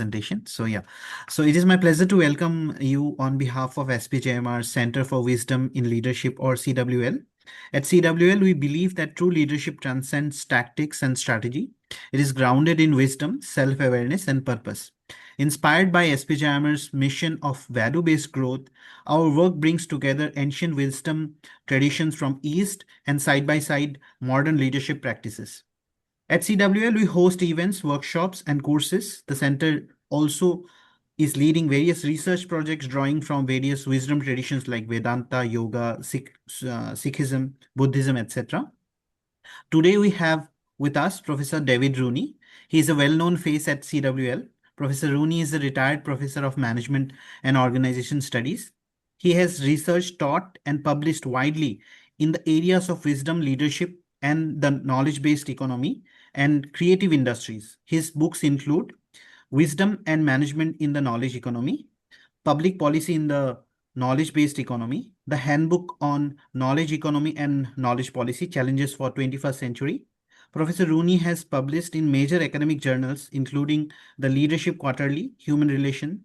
presentation. So yeah, so it is my pleasure to welcome you on behalf of SPJMR Center for Wisdom in Leadership, or CWL. At CWL, we believe that true leadership transcends tactics and strategy. It is grounded in wisdom, self-awareness, and purpose. Inspired by SPJMR's mission of value-based growth, our work brings together ancient wisdom traditions from East and side-by-side modern leadership practices. At CWL, we host events, workshops, and courses. The center also is leading various research projects drawing from various wisdom traditions like Vedanta, Yoga, Sikhism, Buddhism, etc. Today, we have with us Professor David Rooney. He is a well-known face at CWL. Professor Rooney is a retired professor of management and organization studies. He has researched, taught, and published widely in the areas of wisdom, leadership, and the knowledge-based economy and creative industries. His books include Wisdom and Management in the Knowledge Economy, Public Policy in the Knowledge-Based Economy, The Handbook on Knowledge Economy and Knowledge Policy, Challenges for 21st Century. Professor Rooney has published in major academic journals, including the Leadership Quarterly, Human Relation,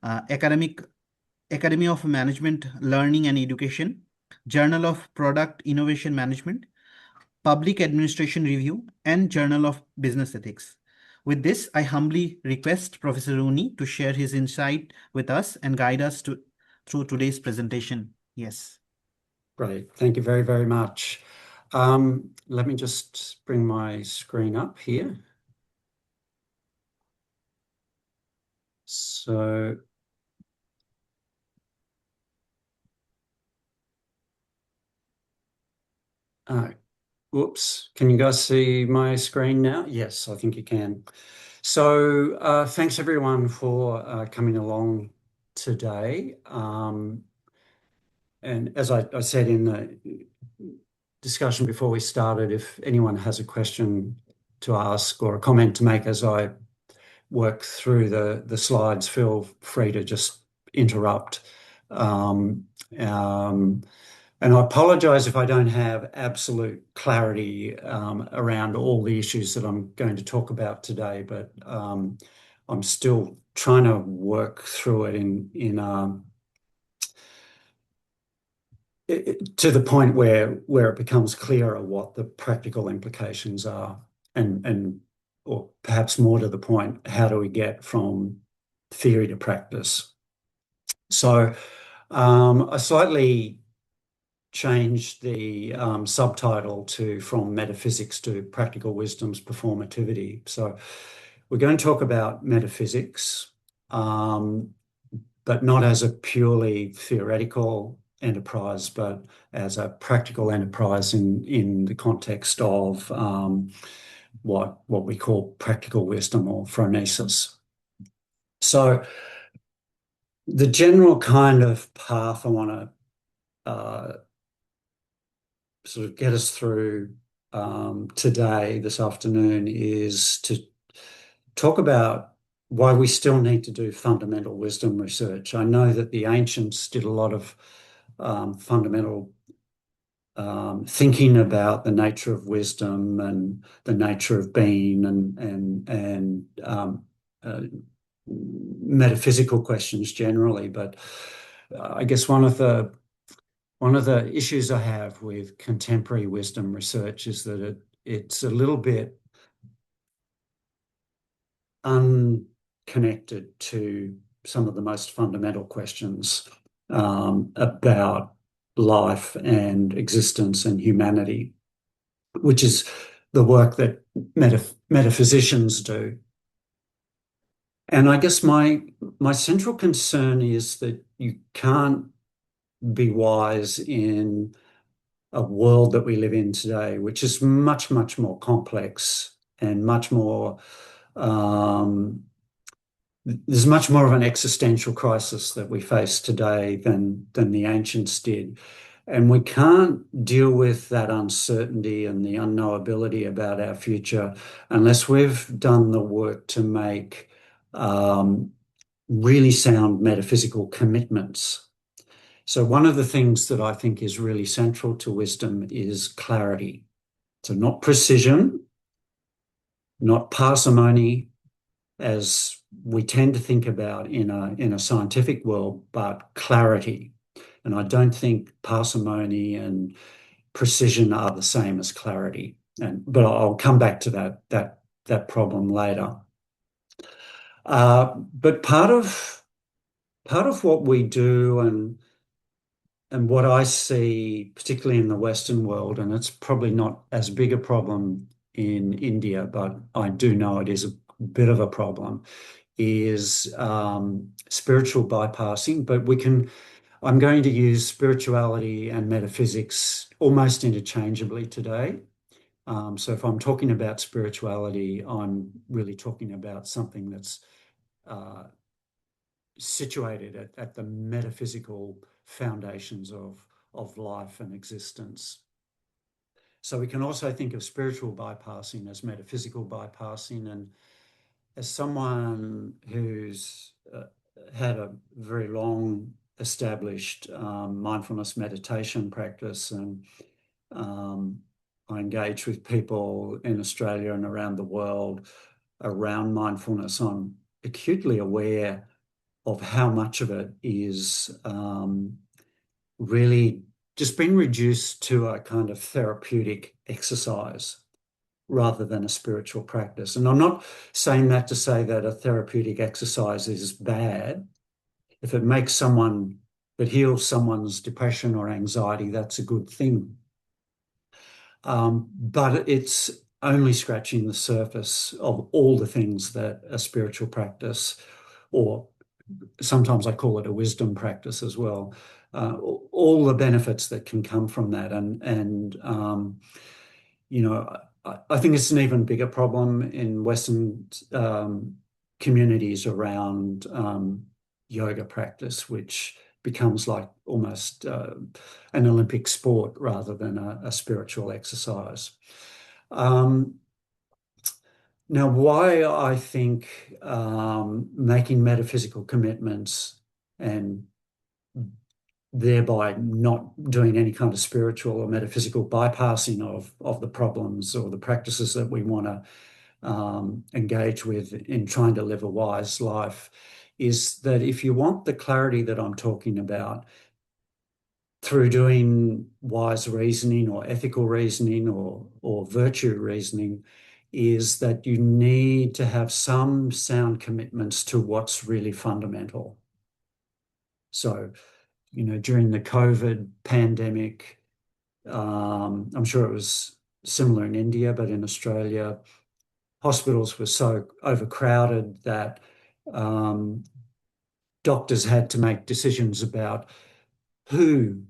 Academy of Management, Learning and Education, Journal of Product Innovation Management, Public Administration Review, and Journal of Business Ethics. With this, I humbly request Professor Rooney to share his insight with us and guide us through today's presentation. Yes. Great. Thank you very, very much. Let me just bring my screen up here. So, whoops, can you guys see my screen now? Yes, I think you can. So thanks everyone for coming along today. And as I said in the discussion before we started, if anyone has a question to ask or a comment to make as I work through the slides, feel free to just interrupt. And I apologize if I don't have absolute clarity around all the issues that I'm going to talk about today, but I'm still trying to work through it to the point where it becomes clearer what the practical implications are, or perhaps more to the point, how do we get from theory to practice? So I slightly changed the subtitle from Metaphysics to Practical Wisdom's Performativity. So we're going to talk about metaphysics, but not as a purely theoretical enterprise, but as a practical enterprise in the context of what we call practical wisdom, or phronesis. So the general kind of path I want to sort of get us through today, this afternoon, is to talk about why we still need to do fundamental wisdom research. I know that the ancients did a lot of fundamental thinking about the nature of wisdom and the nature of being and metaphysical questions generally, but I guess one of the issues I have with contemporary wisdom research is that it's a little bit unconnected to some of the most fundamental questions about life and existence and humanity, which is the work that metaphysicians do. And I guess my central concern is that you can't be wise in a world that we live in today, which is much, much more complex and much more, there's much more of an existential crisis that we face today than the ancients did. And we can't deal with that uncertainty and the unknowability about our future unless we've done the work to make really sound metaphysical commitments. So one of the things that I think is really central to wisdom is clarity. So not precision, not parsimony, as we tend to think about in a scientific world, but clarity. And I don't think parsimony and precision are the same as clarity. But I'll come back to that problem later. But part of what we do and what I see, particularly in the Western world, and it's probably not as big a problem in India, but I do know it is a bit of a problem, is spiritual bypassing. But I'm going to use spirituality and metaphysics almost interchangeably today. So if I'm talking about spirituality, I'm really talking about something that's uh, situated at the metaphysical foundations of life and existence. So we can also think of spiritual bypassing as metaphysical bypassing. And as someone who's had a very long established mindfulness meditation practice, and I engage with people in Australia and around the world around mindfulness, I'm acutely aware of how much of it is really just been reduced to a kind of therapeutic exercise rather than a spiritual practice. And I'm not saying that to say that a therapeutic exercise is bad. If it makes someone, it heals someone's depression or anxiety, that's a good thing. But it's only scratching the surface of all the things that a spiritual practice, or sometimes I call it a wisdom practice as well, all the benefits that can come from that. And you know, I think it's an even bigger problem in Western communities around yoga practice, which becomes like almost an Olympic sport rather than a spiritual exercise. Now, why I think making metaphysical commitments and thereby not doing any kind of spiritual or metaphysical bypassing of the problems or the practices that we want to engage with in trying to live a wise life is that if you want the clarity that I'm talking about through doing wise reasoning or ethical reasoning or virtue reasoning, is that you need to have some sound commitments to what's really fundamental. So, during the COVID pandemic, I'm sure it was similar in India, but in Australia, hospitals were so overcrowded that doctors had to make decisions about who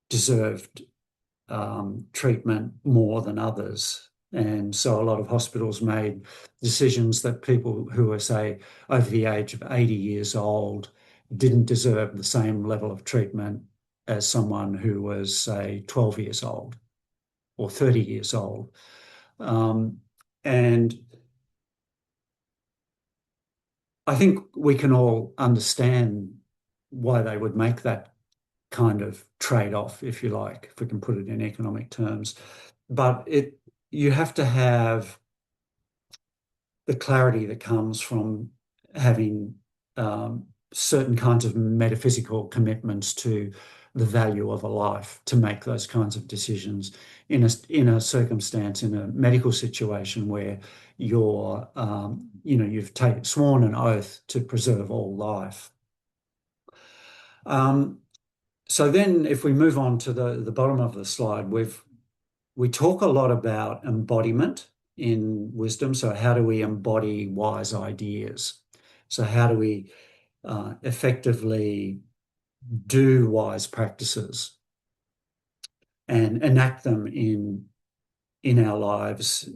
deserved treatment more than others. And so a lot of hospitals made decisions that people who were, say, over the age of 80 years old didn't deserve the same level of treatment as someone who was, say, 12 years old or 30 years old. And I think we can all understand why they would make that kind of trade-off, if you like, if we can put it in economic terms. But you have to have the clarity that comes from having certain kinds of metaphysical commitments to the value of a life to make those kinds of decisions in a circumstance, in a medical situation where you've sworn an oath to preserve all life. So then if we move on to the bottom of the slide, we talk a lot about embodiment in wisdom. So how do we embody wise ideas? So how do we effectively do wise practices and enact them in our lives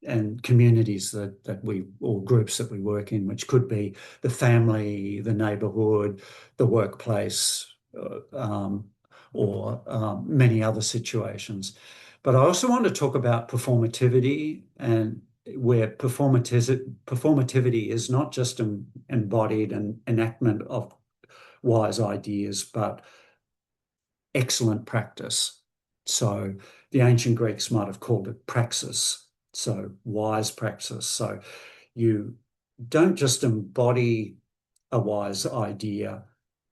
and communities that we, or groups that we work in, which could be the family, the neighborhood, the workplace, or many other situations. But I also want to talk about performativity, and where performativity is not just an embodied and enactment of wise ideas, but excellent practice. So the ancient Greeks might have called it praxis, so wise praxis. So you don't just embody a wise idea,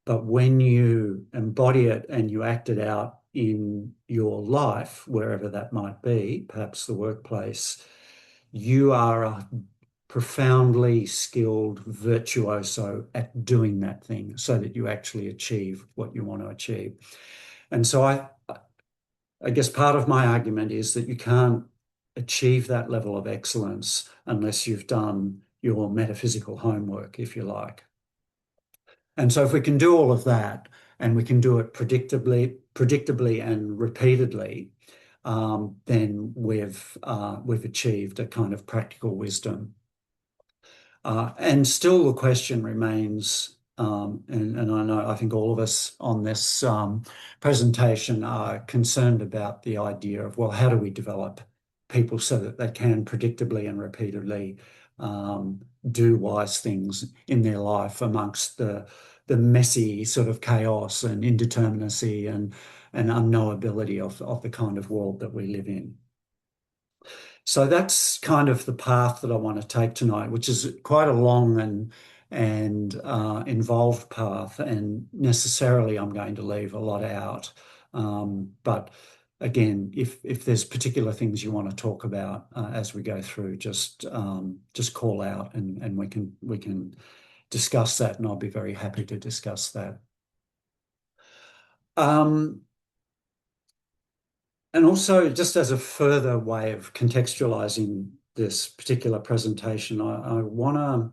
but when you embody it and you act it out in your life, wherever that might be, perhaps the workplace, you are a profoundly skilled virtuoso at doing that thing so that you actually achieve what you want to achieve. And so I guess part of my argument is that you can't achieve that level of excellence unless you've done your metaphysical homework, if you like. And so if we can do all of that and we can do it predictably and repeatedly, then we've achieved a kind of practical wisdom. And still the question remains, and I know I think all of us on this presentation are concerned about the idea of, well, how do we develop people so that they can predictably and repeatedly do wise things in their life amongst the messy sort of chaos and indeterminacy and unknowability of the kind of world that we live in. So that's kind of the path that I want to take tonight, which is quite a long and involved path, and necessarily I'm going to leave a lot out. But again, if there's particular things you want to talk about as we go through, just call out and we can discuss that, and I'll be very happy to discuss that. Um, And also, just as a further way of contextualizing this particular presentation, I want to,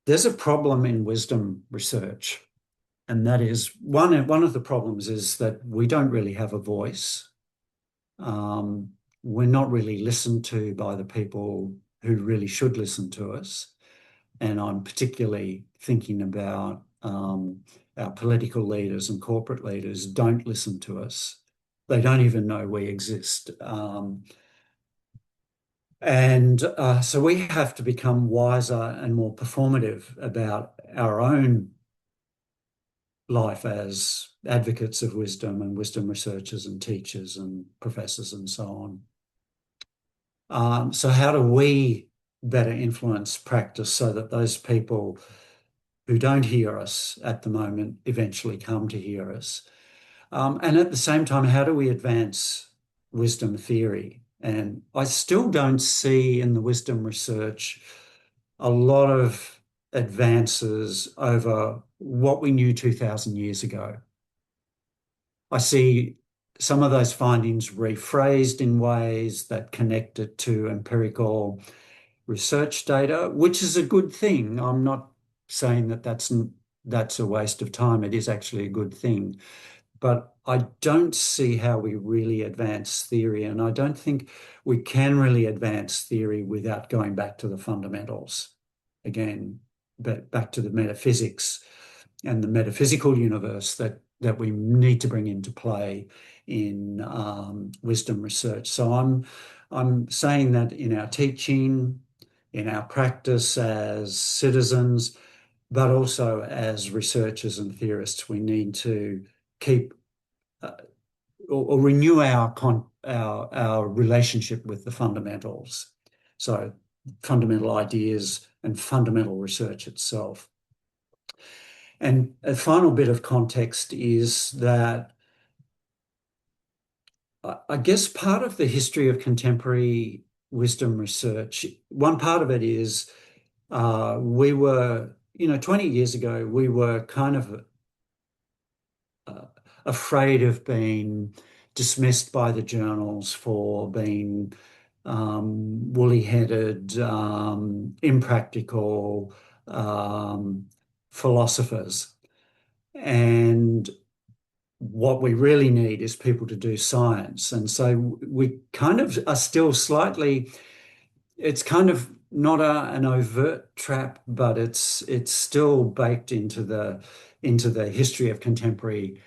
there's a problem in wisdom research. And that is one of the problems is that we don't really have a voice. We're not really listened to by the people who really should listen to us. And I'm particularly thinking about our political leaders and corporate leaders don't listen to us. They don't even know we exist. So we have to become wiser and more performative about our own life as advocates of wisdom and wisdom researchers and teachers and professors and so on. So how do we better influence practice so that those people who don't hear us at the moment eventually come to hear us? And at the same time, how do we advance wisdom theory? And I still don't see in the wisdom research a lot of advances over what we knew 2,000 years ago. I see some of those findings rephrased in ways that connect it to empirical research data, which is a good thing. I'm not saying that that's a waste of time. It is actually a good thing. But I don't see how we really advance theory, and I don't think we can really advance theory without going back to the fundamentals. Again, back to the metaphysics and the metaphysical universe that we need to bring into play in wisdom research. So I'm saying that in our teaching, in our practice as citizens, but also as researchers and theorists, we need to keep or renew our relationship with the fundamentals. So fundamental ideas and fundamental research itself. And a final bit of context is that I guess part of the history of contemporary wisdom research, one part of it is we were, 20 years ago, we were kind of afraid of being dismissed by the journals for being woolly-headed, impractical philosophers. And what we really need is people to do science. And so we kind of are still slightly, it's kind of not an overt trap, but it's still baked into the history of contemporary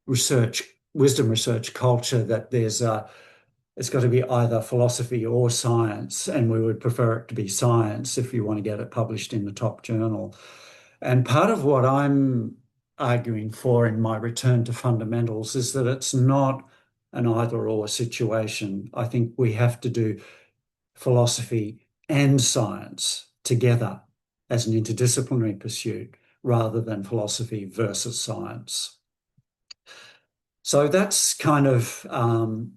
research, wisdom research culture, that it's got to be either philosophy or science, and we would prefer it to be science if you want to get it published in the top journal. And part of what I'm arguing for in my return to fundamentals is that it's not an either or situation. I think we have to do philosophy and science together as an interdisciplinary pursuit rather than philosophy versus science. So that's kind of the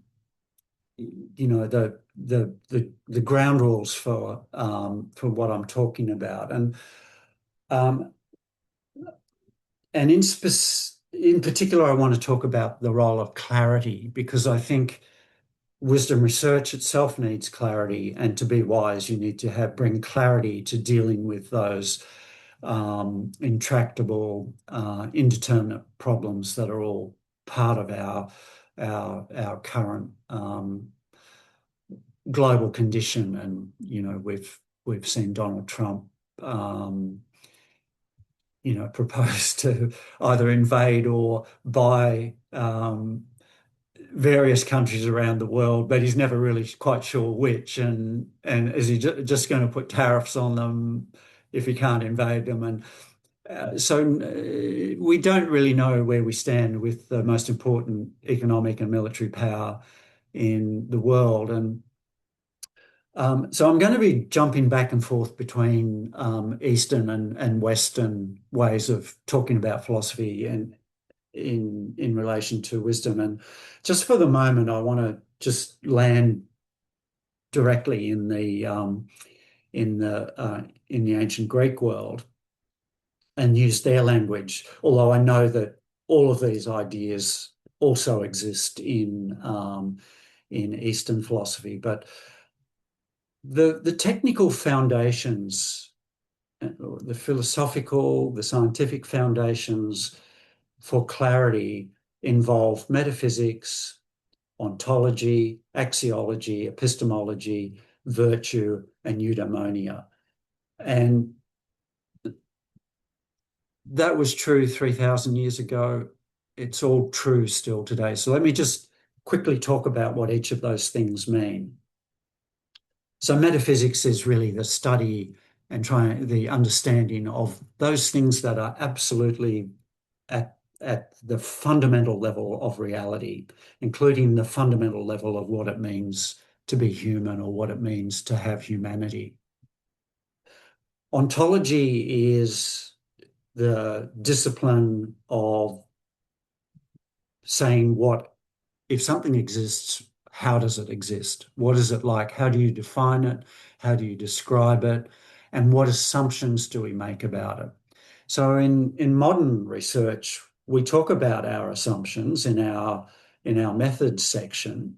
ground rules for what I'm talking about, um, and in particular, I want to talk about the role of clarity, because I think wisdom research itself needs clarity, and to be wise, you need to bring clarity to dealing with those intractable, indeterminate problems that are all part of our current global condition. And we've seen Donald Trump propose to either invade or buy various countries around the world, but he's never really quite sure which. And is he just going to put tariffs on them if he can't invade them? And so we don't really know where we stand with the most important economic and military power in the world. And so I'm going to be jumping back and forth between Eastern and Western ways of talking about philosophy and in relation to wisdom. And just for the moment, I want to just land directly in the ancient Greek world and use their language, although I know that all of these ideas also exist in Eastern philosophy. But the technical foundations, the philosophical, the scientific foundations for clarity involve metaphysics, ontology, axiology, epistemology, virtue, and eudaimonia. And that was true 3,000 years ago. It's all true still today. So let me just quickly talk about what each of those things mean. So metaphysics is really the study and the understanding of those things that are absolutely at the fundamental level of reality, including the fundamental level of what it means to be human or what it means to have humanity. Ontology is the discipline of saying if something exists, how does it exist? What is it like? How do you define it? How do you describe it? And what assumptions do we make about it? So in modern research, we talk about our assumptions in our methods section,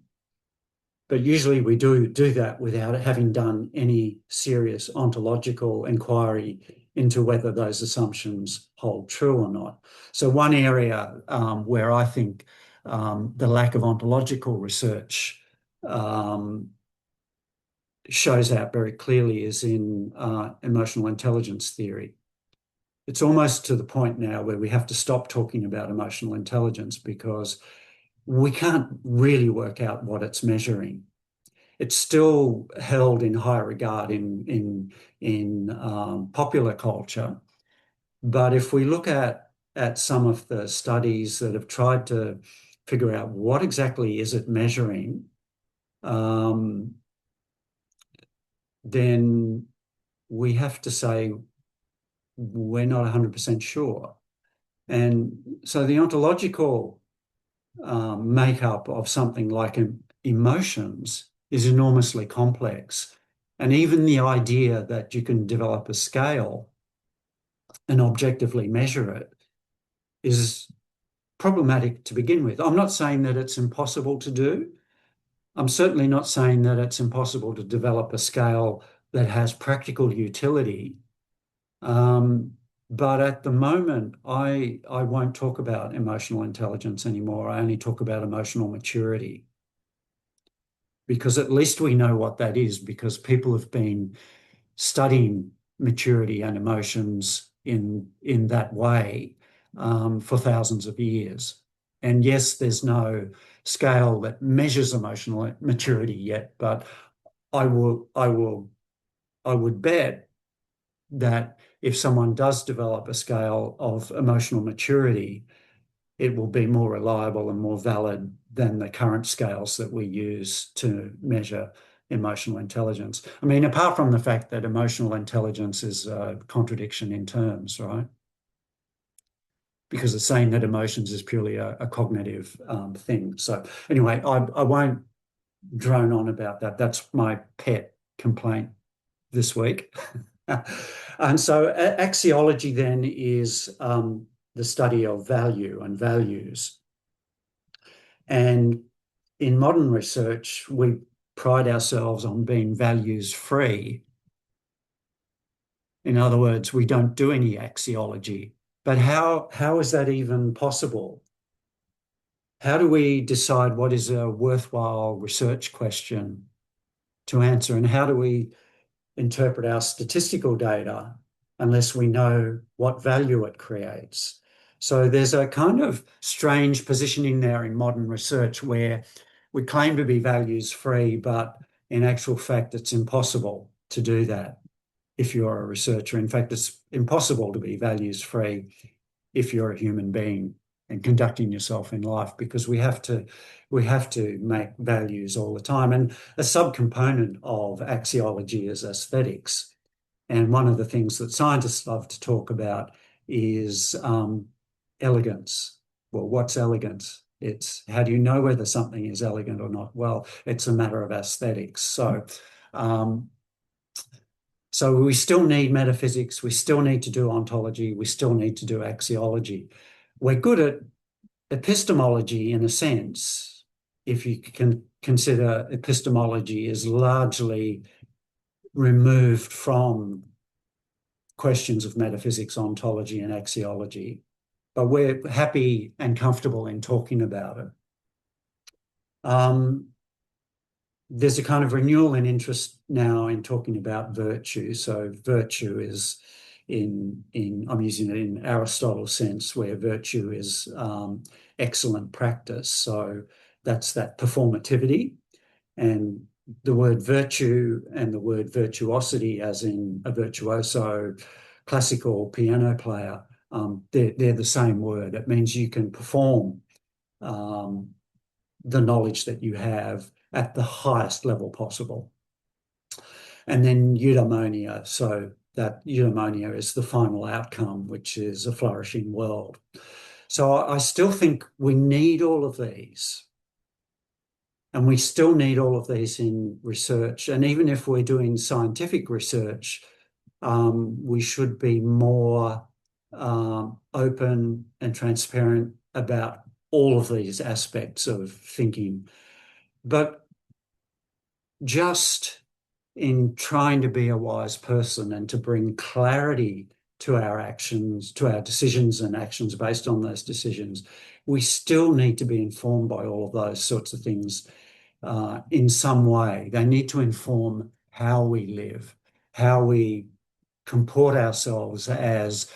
but usually we do that without having done any serious ontological inquiry into whether those assumptions hold true or not. So one area where I think the lack of ontological research shows out very clearly is in emotional intelligence theory. It's almost to the point now where we have to stop talking about emotional intelligence because we can't really work out what it's measuring. It's still held in high regard in popular culture, but if we look at some of the studies that have tried to figure out what exactly is it measuring, then we have to say we're not 100% sure. And so the ontological makeup of something like emotions is enormously complex. And even the idea that you can develop a scale and objectively measure it is problematic to begin with. I'm not saying that it's impossible to do. I'm certainly not saying that it's impossible to develop a scale that has practical utility. But at the moment, I won't talk about emotional intelligence anymore. I only talk about emotional maturity, because at least we know what that is, because people have been studying maturity and emotions in that way for thousands of years. And yes, there's no scale that measures emotional maturity yet, but I would bet that if someone does develop a scale of emotional maturity, it will be more reliable and more valid than the current scales that we use to measure emotional intelligence. I mean, apart from the fact that emotional intelligence is a contradiction in terms, right? Because it's saying that emotions is purely a cognitive thing. So anyway, I won't drone on about that. That's my pet complaint this week. And so axiology then is the study of value and values. And in modern research, we pride ourselves on being values free. In other words, we don't do any axiology. But how is that even possible? How do we decide what is a worthwhile research question to answer? And how do we interpret our statistical data unless we know what value it creates? So there's a kind of strange positioning there in modern research where we claim to be values free, but in actual fact, it's impossible to do that if you're a researcher. In fact, it's impossible to be values free if you're a human being and conducting yourself in life, because we have to make values all the time. And a subcomponent of axiology is aesthetics. And one of the things that scientists love to talk about is elegance. Well, what's elegance? It's how do you know whether something is elegant or not? Well, it's a matter of aesthetics. Um, so we still need metaphysics, we still need to do ontology, we still need to do axiology. We're good at epistemology in a sense, if you can consider epistemology is largely removed from questions of metaphysics, ontology, and axiology. But we're happy and comfortable in talking about it. There's a kind of renewal in interest now in talking about virtue. So virtue is I'm using it in Aristotle's sense, where virtue is excellent practice. So that's that performativity. And the word virtue and the word virtuosity, as in a virtuoso classical piano player, they're the same word. It means you can perform the knowledge that you have at the highest level possible. And then eudaimonia, so that eudaimonia is the final outcome, which is a flourishing world. So I still think we need all of these. And we still need all of these in research. And even if we're doing scientific research, we should be more open and transparent about all of these aspects of thinking. But just in trying to be a wise person and to bring clarity to our actions, to our decisions and actions based on those decisions, we still need to be informed by all of those sorts of things in some way. They need to inform how we live, how we comport ourselves as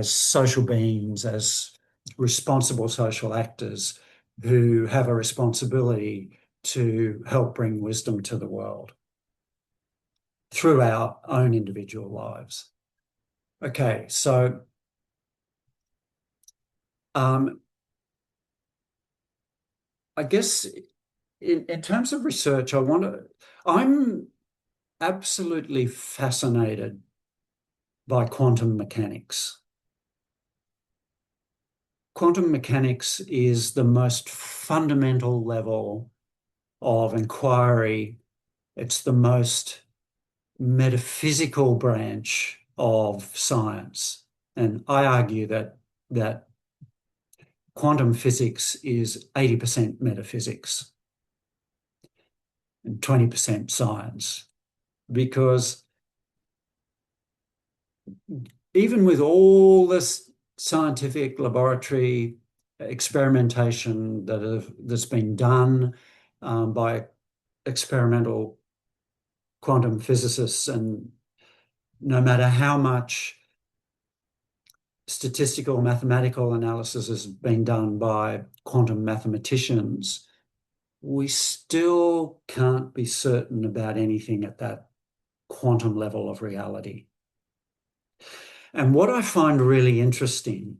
social beings, as responsible social actors who have a responsibility to help bring wisdom to the world through our own individual lives. Okay, so I guess in terms of research, I'm absolutely fascinated by quantum mechanics. Quantum mechanics is the most fundamental level of inquiry. It's the most metaphysical branch of science. And I argue that quantum physics is 80% metaphysics and 20% science, because even with all this scientific laboratory experimentation that's been done by experimental quantum physicists, and no matter how much statistical mathematical analysis has been done by quantum mathematicians, we still can't be certain about anything at that quantum level of reality. And what I find really interesting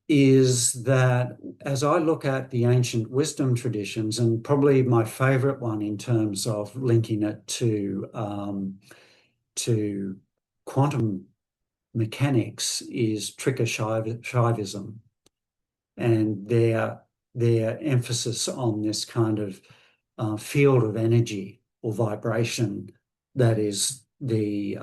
is that as I look at the ancient wisdom traditions, and probably my favorite one in terms of linking it to quantum mechanics is Shaivism, and their emphasis on this kind of field of energy or vibration that is the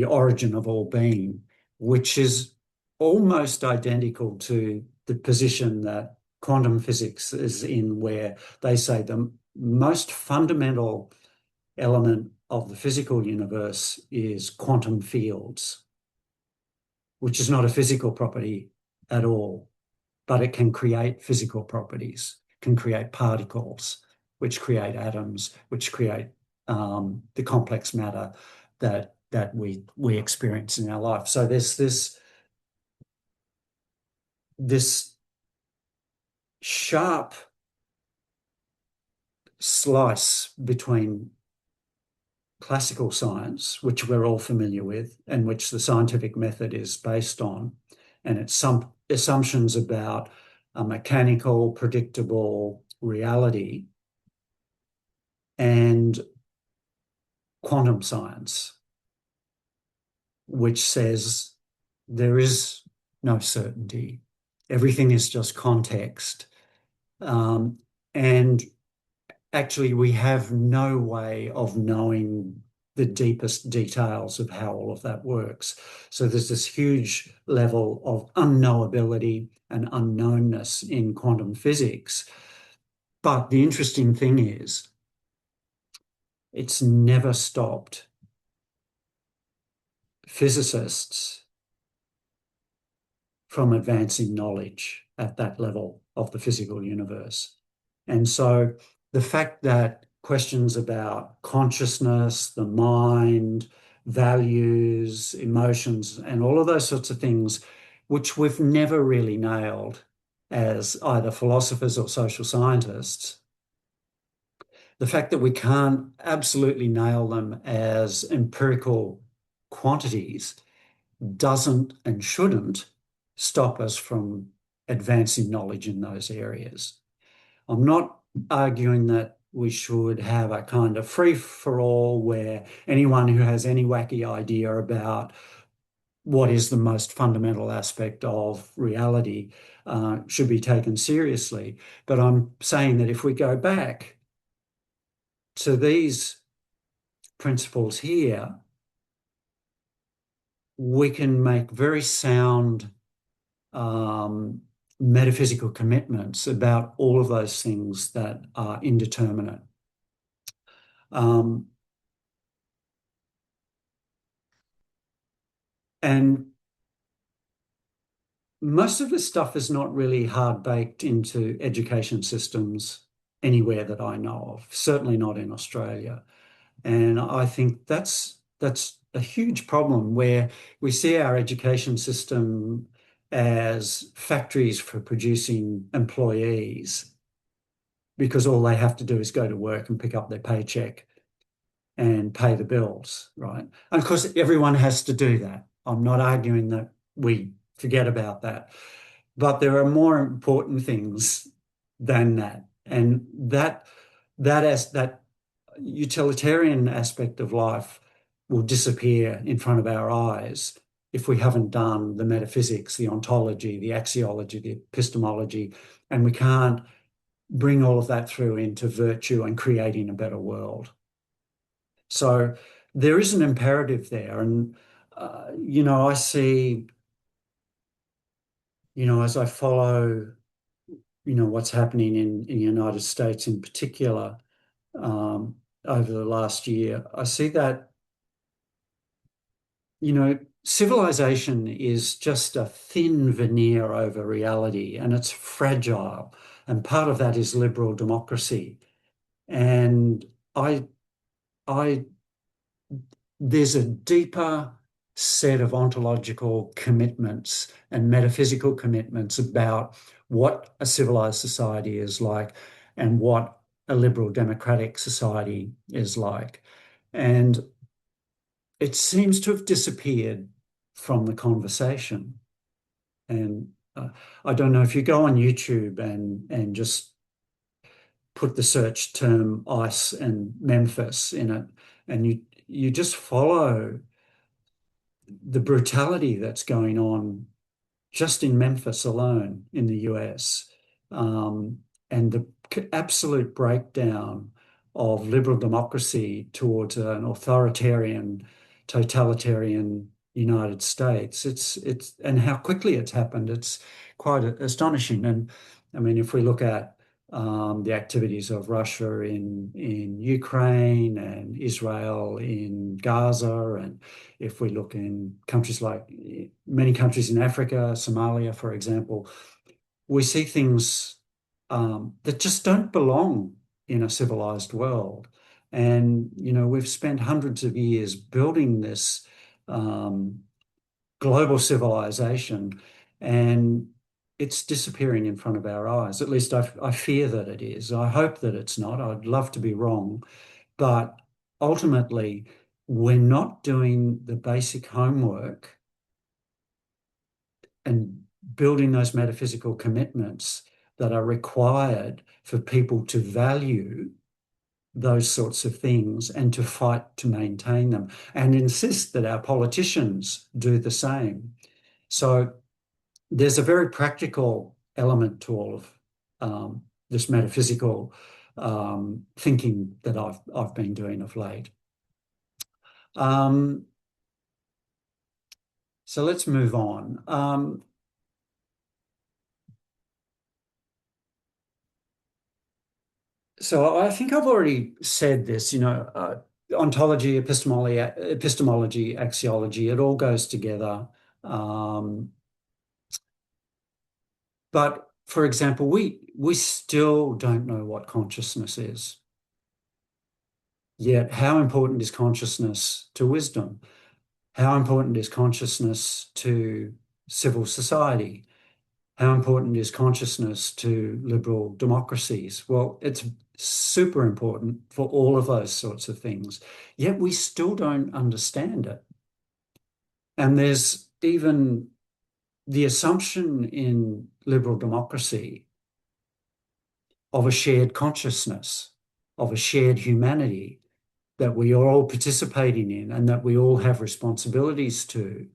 origin of all being, which is almost identical to the position that quantum physics is in, where they say the most fundamental element of the physical universe is quantum fields, which is not a physical property at all, but it can create physical properties, can create particles, which create atoms, which create the complex matter that we experience in our life. So there's this sharp slice between classical science, which we're all familiar with, and which the scientific method is based on, and its some assumptions about a mechanical, predictable reality, and quantum science, which says there is no certainty. Everything is just context. And actually, we have no way of knowing the deepest details of how all of that works. So there's this huge level of unknowability and unknownness in quantum physics. But the interesting thing is, it's never stopped physicists from advancing knowledge at that level of the physical universe. And so the fact that questions about consciousness, the mind, values, emotions, and all of those sorts of things, which we've never really nailed as either philosophers or social scientists, the fact that we can't absolutely nail them as empirical quantities doesn't and shouldn't stop us from advancing knowledge in those areas. I'm not arguing that we should have a kind of free-for-all where anyone who has any wacky idea about what is the most fundamental aspect of reality should be taken seriously. But I'm saying that if we go back to these principles here, we can make very sound metaphysical commitments about all of those things that are indeterminate. And most of this stuff is not really hard-baked into education systems anywhere that I know of, certainly not in Australia. And I think that's a huge problem, where we see our education system as factories for producing employees, because all they have to do is go to work and pick up their paycheck and pay the bills, right? And of course, everyone has to do that. I'm not arguing that we forget about that, but there are more important things than that. And that utilitarian aspect of life will disappear in front of our eyes if we haven't done the metaphysics, the ontology, the axiology, the epistemology, and we can't bring all of that through into virtue and creating a better world. So there is an imperative there. And, I see, as I follow, what's happening in the United States in particular, over the last year, I see that, civilization is just a thin veneer over reality, and it's fragile. And part of that is liberal democracy. And I there's a deeper set of ontological commitments and metaphysical commitments about what a civilized society is like and what a liberal democratic society is like. And it seems to have disappeared from the conversation. And I don't know if you go on YouTube and just put the search term ice and Memphis in it, and you just follow the brutality that's going on just in Memphis alone in the US, and the absolute breakdown of liberal democracy towards an authoritarian, totalitarian United States. It's and how quickly it's happened. It's quite astonishing. And I mean, if we look at the activities of Russia in Ukraine and Israel in Gaza, and if we look in countries like many countries in Africa, Somalia, for example, we see things that just don't belong in a civilized world. And, you know, we've spent hundreds of years building this um, global civilization, and it's disappearing in front of our eyes. At least I fear that it is. I hope that it's not. I'd love to be wrong. But ultimately, we're not doing the basic homework and building those metaphysical commitments that are required for people to value those sorts of things and to fight to maintain them and insist that our politicians do the same. So there's a very practical element to all of this metaphysical thinking that I've been doing of late. So let's move on. So I think I've already said this, you know, ontology, epistemology, axiology, it all goes together. Um, but for example, we still don't know what consciousness is. Yet, how important is consciousness to wisdom? How important is consciousness to civil society? How important is consciousness to liberal democracies? Well, it's super important for all of those sorts of things. Yet we still don't understand it. And there's even the assumption in liberal democracy of a shared consciousness, of a shared humanity that we are all participating in and that we all have responsibilities to.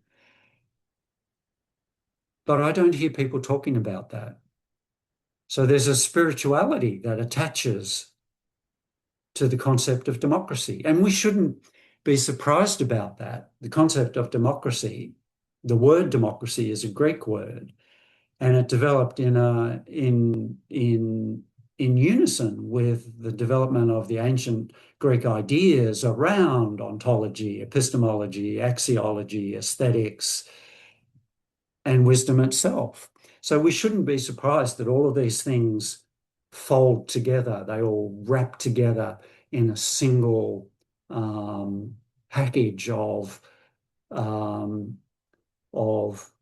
But I don't hear people talking about that. So there's a spirituality that attaches to the concept of democracy. And we shouldn't be surprised about that. The concept of democracy, the word democracy is a Greek word, and it developed in unison with the development of the ancient Greek ideas around ontology, epistemology, axiology, aesthetics, and wisdom itself. So we shouldn't be surprised that all of these things fold together. They all wrap together in a single package um, of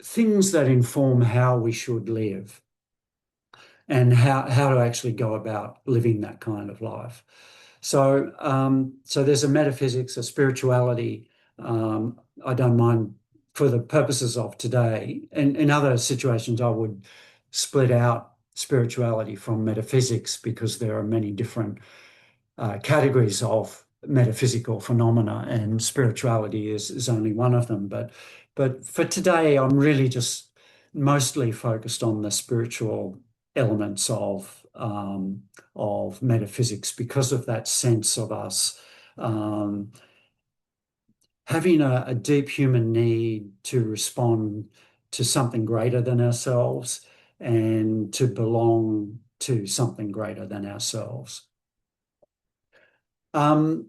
things that inform how we should live and how to actually go about living that kind of life. So so there's a metaphysics, a spirituality. I don't mind for the purposes of today. And in other situations, I would split out spirituality from metaphysics because there are many different categories of metaphysical phenomena, and spirituality is only one of them. But for today, I'm really just mostly focused on the spiritual elements of metaphysics because of that sense of us um, having a deep human need to respond to something greater than ourselves and to belong to something greater than ourselves. Um,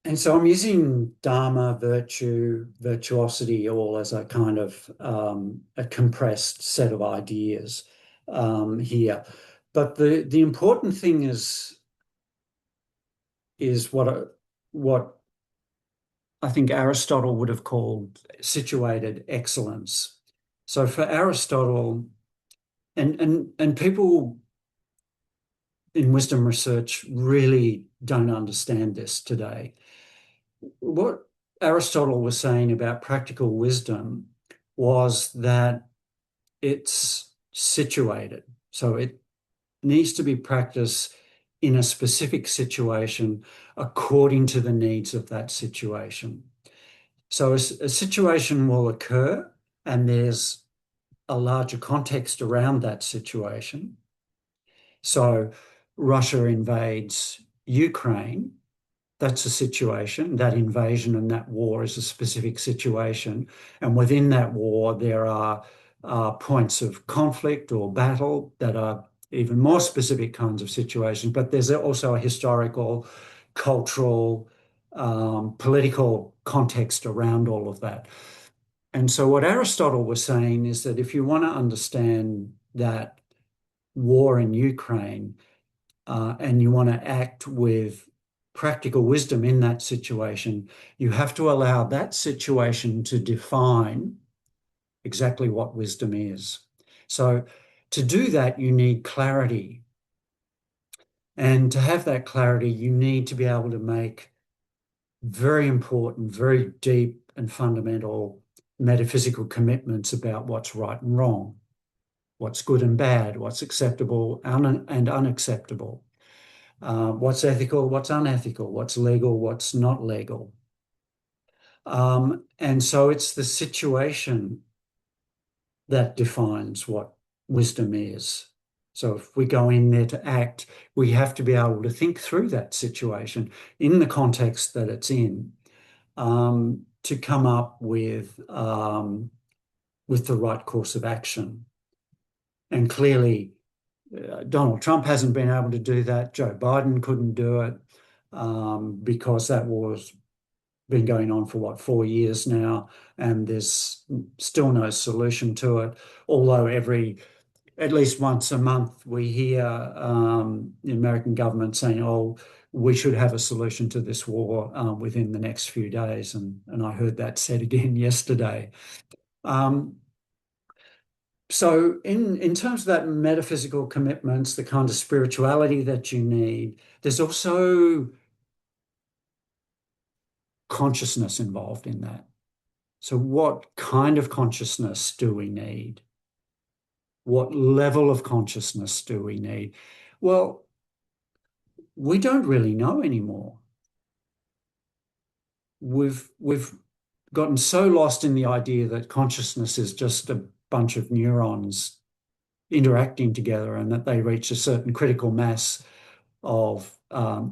and so I'm using Dharma, virtue, virtuosity, all as a kind of a compressed set of ideas here. But the important thing is what I think Aristotle would have called situated excellence. So for Aristotle, and people in wisdom research really don't understand this today. What Aristotle was saying about practical wisdom was that it's situated. So it needs to be practiced in a specific situation according to the needs of that situation. So a situation will occur and there's a larger context around that situation. So Russia invades Ukraine. That's a situation. That invasion and that war is a specific situation. And within that war, there are points of conflict or battle that are even more specific kinds of situations. But there's also a historical, cultural, political context around all of that. And so what Aristotle was saying is that if you want to understand that war in Ukraine, and you want to act with practical wisdom in that situation, you have to allow that situation to define exactly what wisdom is. So to do that, you need clarity. And to have that clarity, you need to be able to make very important, very deep and fundamental metaphysical commitments about what's right and wrong, what's good and bad, what's acceptable and unacceptable. What's ethical, what's unethical, what's legal, what's not legal. And so it's the situation that defines what wisdom is. So if we go in there to act, we have to be able to think through that situation in the context that it's in, to come up with the right course of action. And clearly, Donald Trump hasn't been able to do that. Joe Biden couldn't do it, because that war's been going on for what, 4 years now, and there's still no solution to it. Although at least once a month, we hear the American government saying, "Oh, we should have a solution to this war within the next few days," and I heard that said again yesterday. Um, So in terms of that metaphysical commitments, the kind of spirituality that you need, there's also consciousness involved in that. So what kind of consciousness do we need? What level of consciousness do we need? Well, we don't really know anymore. We've gotten so lost in the idea that consciousness is just a bunch of neurons interacting together and that they reach a certain critical mass of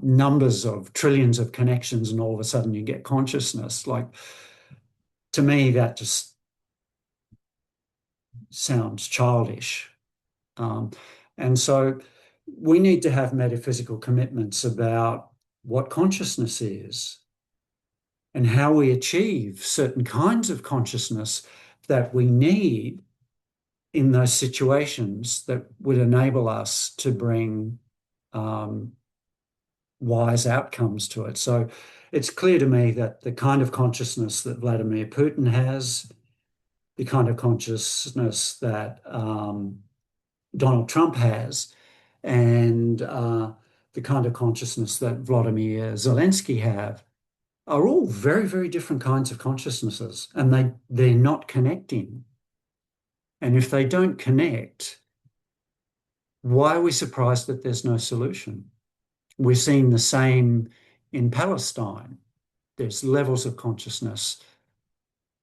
numbers of trillions of connections, and all of a sudden you get consciousness. Like, to me, that just sounds childish. Um, and so we need to have metaphysical commitments about what consciousness is and how we achieve certain kinds of consciousness that we need in those situations that would enable us to bring wise outcomes to it. So it's clear to me that the kind of consciousness that Vladimir Putin has, the kind of consciousness that Donald Trump has, and the kind of consciousness that Vladimir Zelensky have, are all very, very different kinds of consciousnesses, and they're not connecting. And if they don't connect, why are we surprised that there's no solution? We're seeing the same in Palestine. There's levels of consciousness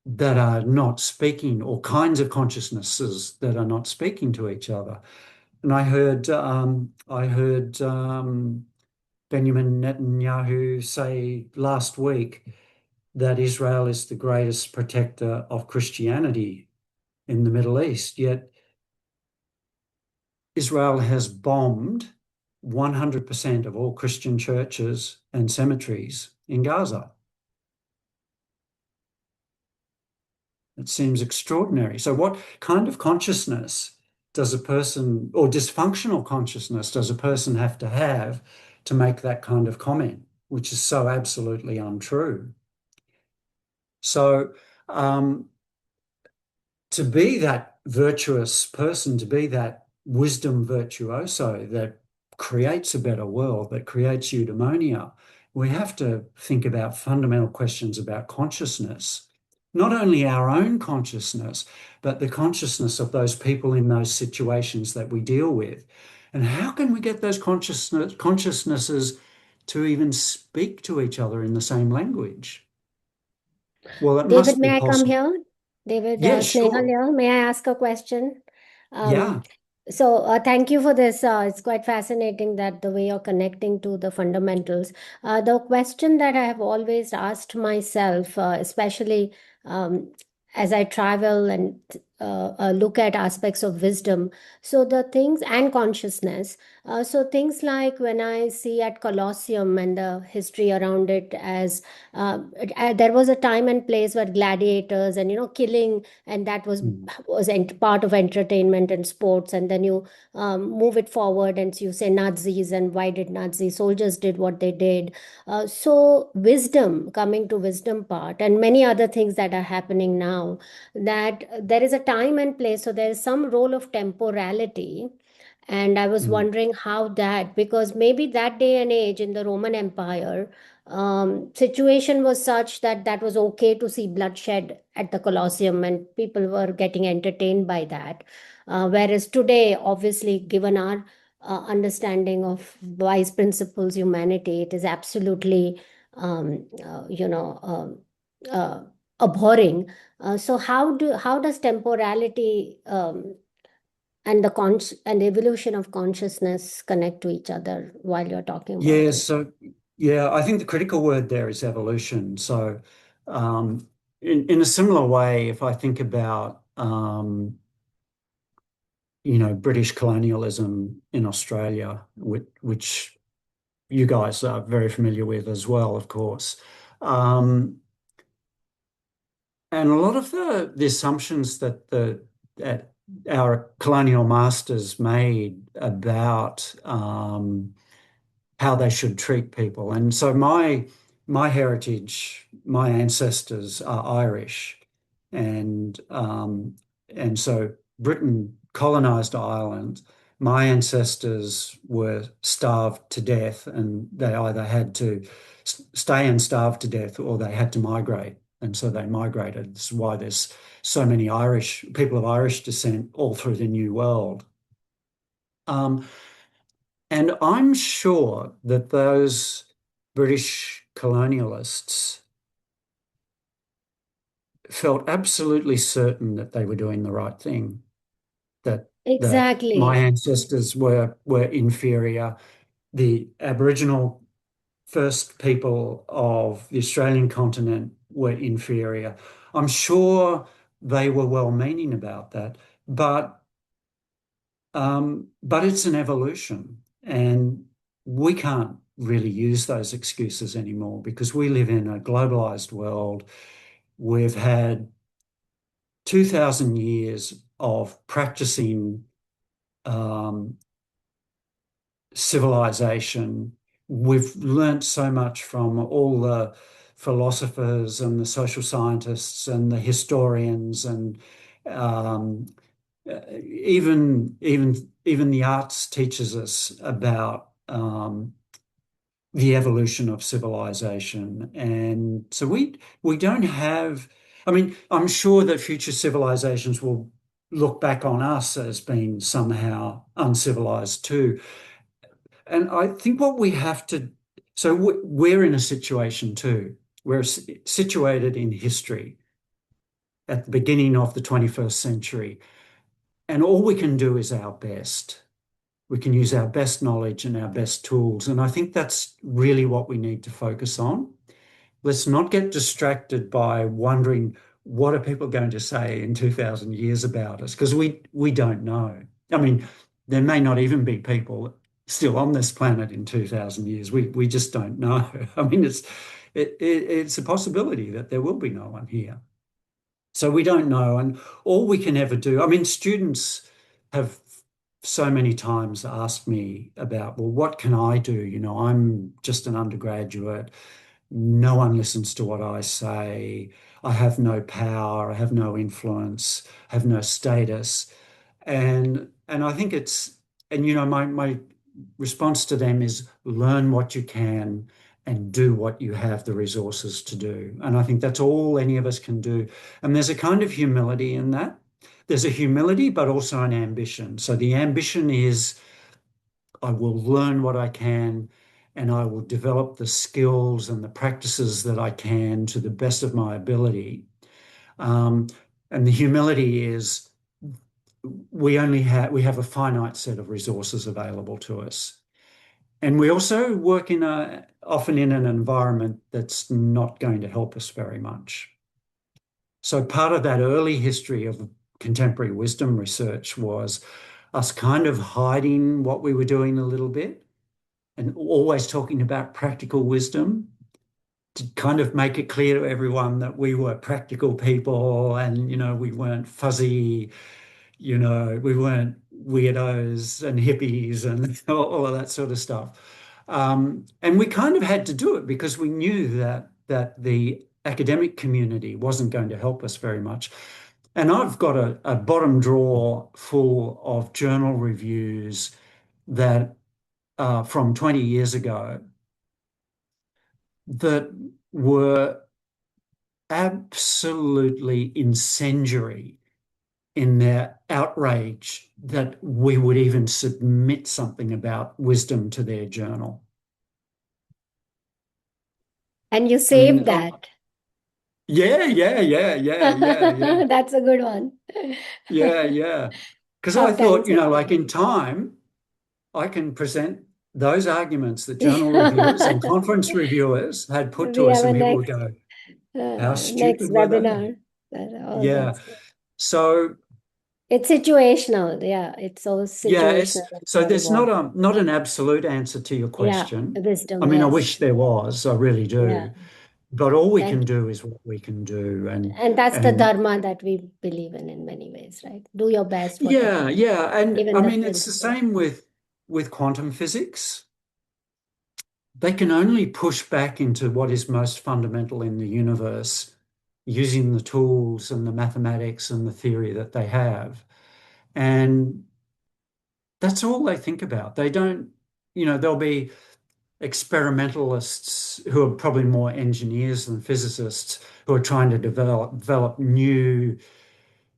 that are not speaking, or kinds of consciousnesses that are not speaking to each other. And I heard Benjamin Netanyahu say last week that Israel is the greatest protector of Christianity in the Middle East. Yet Israel has bombed 100% of all Christian churches and cemeteries in Gaza. It seems extraordinary. So what kind of consciousness does a person, or dysfunctional consciousness does a person have to make that kind of comment, which is so absolutely untrue? So to be that virtuous person, to be that wisdom virtuoso that creates a better world, that creates eudaimonia, we have to think about fundamental questions about consciousness, not only our own consciousness, but the consciousness of those people in those situations that we deal with. And how can we get those consciousnesses to even speak to each other in the same language? Well, it David, must be may I come possible. here? David, Yeah, Snehal sure. here. May I ask a question? Yeah. Um, Thank you for this. It's quite fascinating that the way you're connecting to the fundamentals. The question that I have always asked myself, especially as I travel and look at aspects of wisdom, so the things and consciousness. So things like when I see at Colosseum and the history around it, as there was a time and place where gladiators and killing, and that was Mm. part of entertainment and sports, and then you move it forward and you say Nazis, and why did Nazi soldiers did what they did. So wisdom, coming to wisdom part, and many other things that are happening now, that there is a time and place, so there is some role of temporality. And I was Mm. wondering how that, because maybe that day and age in the Roman Empire, situation was such that that was okay to see bloodshed at the Colosseum, and people were getting entertained by that. Whereas today, obviously, given our understanding of wise principles, humanity, it is absolutely, uh, abhorring. So how does temporality and the evolution of consciousness connect to each other while you're talking about Yeah, this? so yeah, I think the critical word there is evolution. So, in a similar way, if I think about British colonialism in Australia, which you guys are very familiar with as well, of course. Um, and a lot of the assumptions that our colonial masters made about how they should treat people. And so my heritage, my ancestors are Irish, and so Britain colonized Ireland. My ancestors were starved to death, and they either had to stay and starve to death, or they had to migrate. And so they migrated. This is why there's so many Irish people of Irish descent all through the New World. Um, and I'm sure that those British colonialists felt absolutely certain that they were doing the right thing, that my Exactly. ancestors were inferior. The Aboriginal first people of the Australian continent were inferior. I'm sure they were well-meaning about that, but it's an evolution, and we can't really use those excuses anymore because we live in a globalized world. We've had 2,000 years of practicing um, civilization. We've learnt so much from all the philosophers and the social scientists and the historians and um, even the arts teaches us about the evolution of civilization. And so we don't have, I mean, I'm sure that future civilizations will look back on us as being somehow uncivilized too. And I think what we have to, so we're in a situation too. We're situated in history at the beginning of the 21st century, and all we can do is our best. We can use our best knowledge and our best tools. And I think that's really what we need to focus on. Let's not get distracted by wondering what are people going to say in 2,000 years about us, because we don't know. I mean, there may not even be people still on this planet in 2,000 years. We just don't know. I mean, it's a possibility that there will be no one here. So we don't know. And all we can ever do, I mean, students have so many times asked me about, well, what can I do? I'm just an undergraduate. No one listens to what I say. I have no power. I have no influence. I have no status. And I think my response to them is learn what you can and do what you have the resources to do. And I think that's all any of us can do. And there's a kind of humility in that. There's a humility, but also an ambition. So the ambition is, I will learn what I can and I will develop the skills and the practices that I can to the best of my ability. Um, and the humility is we have a finite set of resources available to us. And we also work often in an environment that's not going to help us very much. So part of that early history of contemporary wisdom research was us kind of hiding what we were doing a little bit and always talking about practical wisdom to kind of make it clear to everyone that we were practical people and, we weren't fuzzy, we weren't weirdos and hippies and all of that sort of stuff. And we kind of had to do it because we knew that the academic community wasn't going to help us very much. And I've got a bottom drawer full of journal reviews that from 20 years ago that were absolutely incendiary in their outrage that we would even submit something about wisdom to their journal. And you I mean, saved that. yeah. That's a good one. Yeah. Because How I thought, tense it like was. in time, I can present those arguments that journal reviewers and conference reviewers had put to We us, have and a people would go, how next stupid were they? webinar. Oh, Yeah. that's good. So It's situational. Yeah, it's so yeah, situational and so very there's evolved. not an absolute answer to your Yeah, question. I wisdom, mean, I yes. wish there was, I really Yeah. do. But all we can And do is what we can do. and that's the And dharma that we believe in many ways, right? Do your best, whatever, yeah. And even I the mean it's the principle. same with quantum physics. They can only push back into what is most fundamental in the universe using the tools and the mathematics and the theory that they have. And that's all they think about. They don't, there'll be experimentalists who are probably more engineers than physicists who are trying to develop new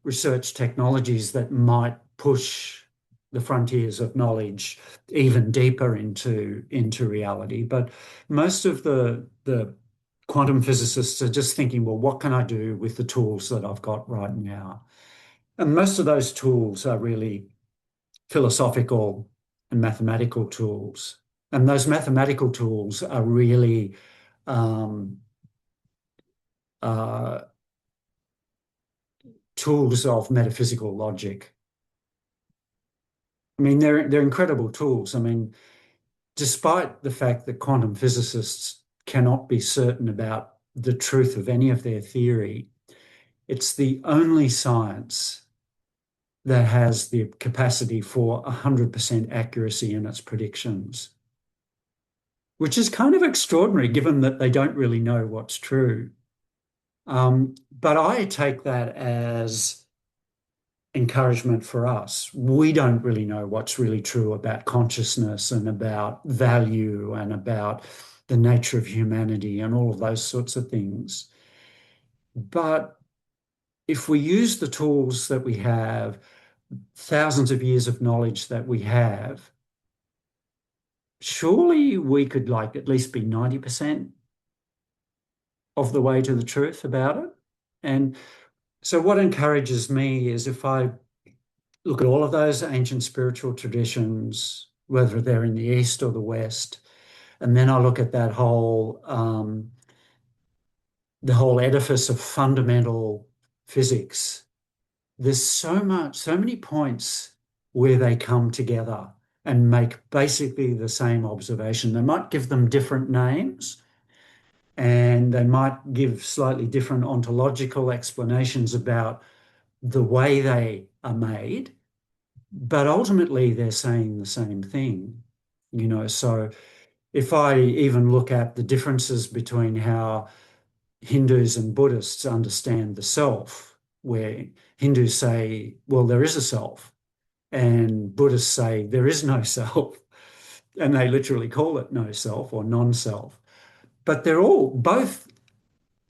research technologies that might push the frontiers of knowledge even deeper into reality. But most of the quantum physicists are just thinking, well, what can I do with the tools that I've got right now? And most of those tools are really philosophical and mathematical tools. And those mathematical tools are really um, uh, tools of metaphysical logic. I mean, they're incredible tools. I mean, despite the fact that quantum physicists cannot be certain about the truth of any of their theory, it's the only science that has the capacity for 100% accuracy in its predictions, which is kind of extraordinary given that they don't really know what's true. But I take that as encouragement for us. We don't really know what's really true about consciousness and about value and about the nature of humanity and all of those sorts of things. But if we use the tools that we have, thousands of years of knowledge that we have, surely we could at least be 90% of the way to the truth about it. And so what encourages me is if I look at all of those ancient spiritual traditions, whether they're in the East or the West, and then I look at that the whole edifice of fundamental physics. There's so many points where they come together and make basically the same observation. They might give them different names and they might give slightly different ontological explanations about the way they are made, but ultimately they're saying the same thing. So if I even look at the differences between how Hindus and Buddhists understand the self, where Hindus say, well, there is a self, and Buddhists say there is no self, and they literally call it no self or non-self. but they're all both,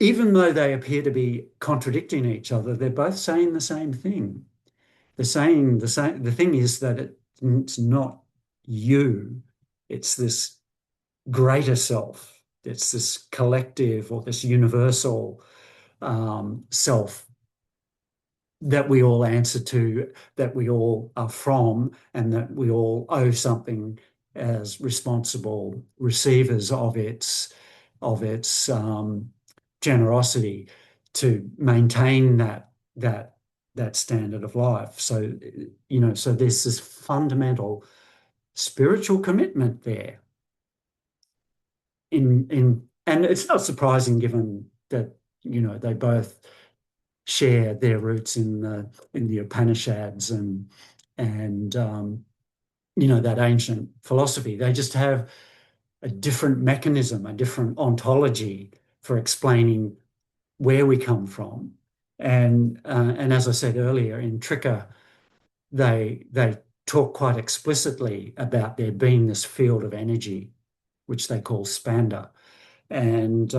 even though they appear to be contradicting each other, they're both saying the same thing. They're saying the same. The thing is that it's not you, it's this greater self, it's this collective or this universal self that we all answer to, that we all are from, and that we all owe something as responsible receivers of its generosity to maintain that standard of life. So, so there's this fundamental spiritual commitment there. And it's not surprising given that, they both share their roots in the Upanishads and that ancient philosophy. They just have a different mechanism, a different ontology for explaining where we come from. And as I said earlier, in Trika, they talk quite explicitly about there being this field of energy, which they call spanda, and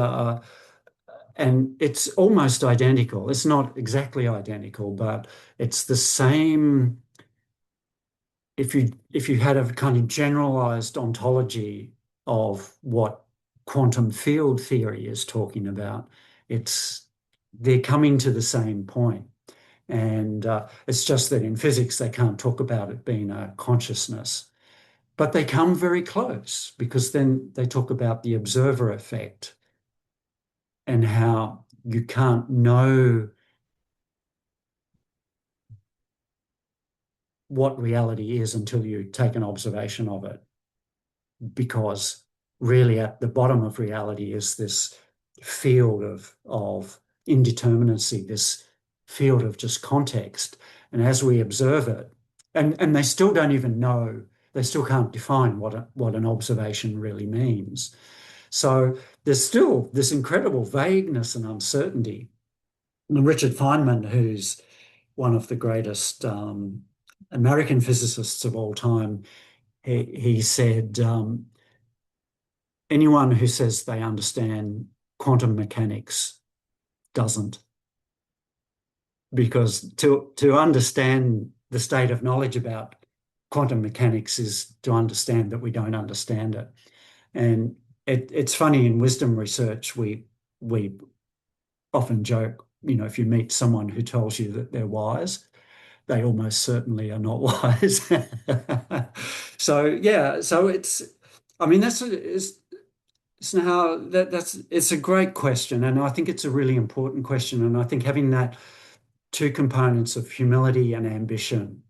it's almost identical. It's not exactly identical, but it's the same. If you had a kind of generalized ontology of what quantum field theory is talking about, they're coming to the same point. And it's just that in physics, they can't talk about it being a consciousness, but they come very close, because then they talk about the observer effect and how you can't know what reality is until you take an observation of it, because really at the bottom of reality is this field of indeterminacy, this field of just context. And as we observe it, and they still don't even know, they still can't define what an observation really means. So there's still this incredible vagueness and uncertainty. And Richard Feynman, who's one of the greatest American physicists of all time, he said, anyone who says they understand quantum mechanics doesn't. Because to understand the state of knowledge about quantum mechanics is to understand that we don't understand it. And it's funny, in wisdom research, we often joke, if you meet someone who tells you that they're wise, they almost certainly are not wise. So it's it's a great question, and I think it's a really important question. And I think having that two components of humility and ambition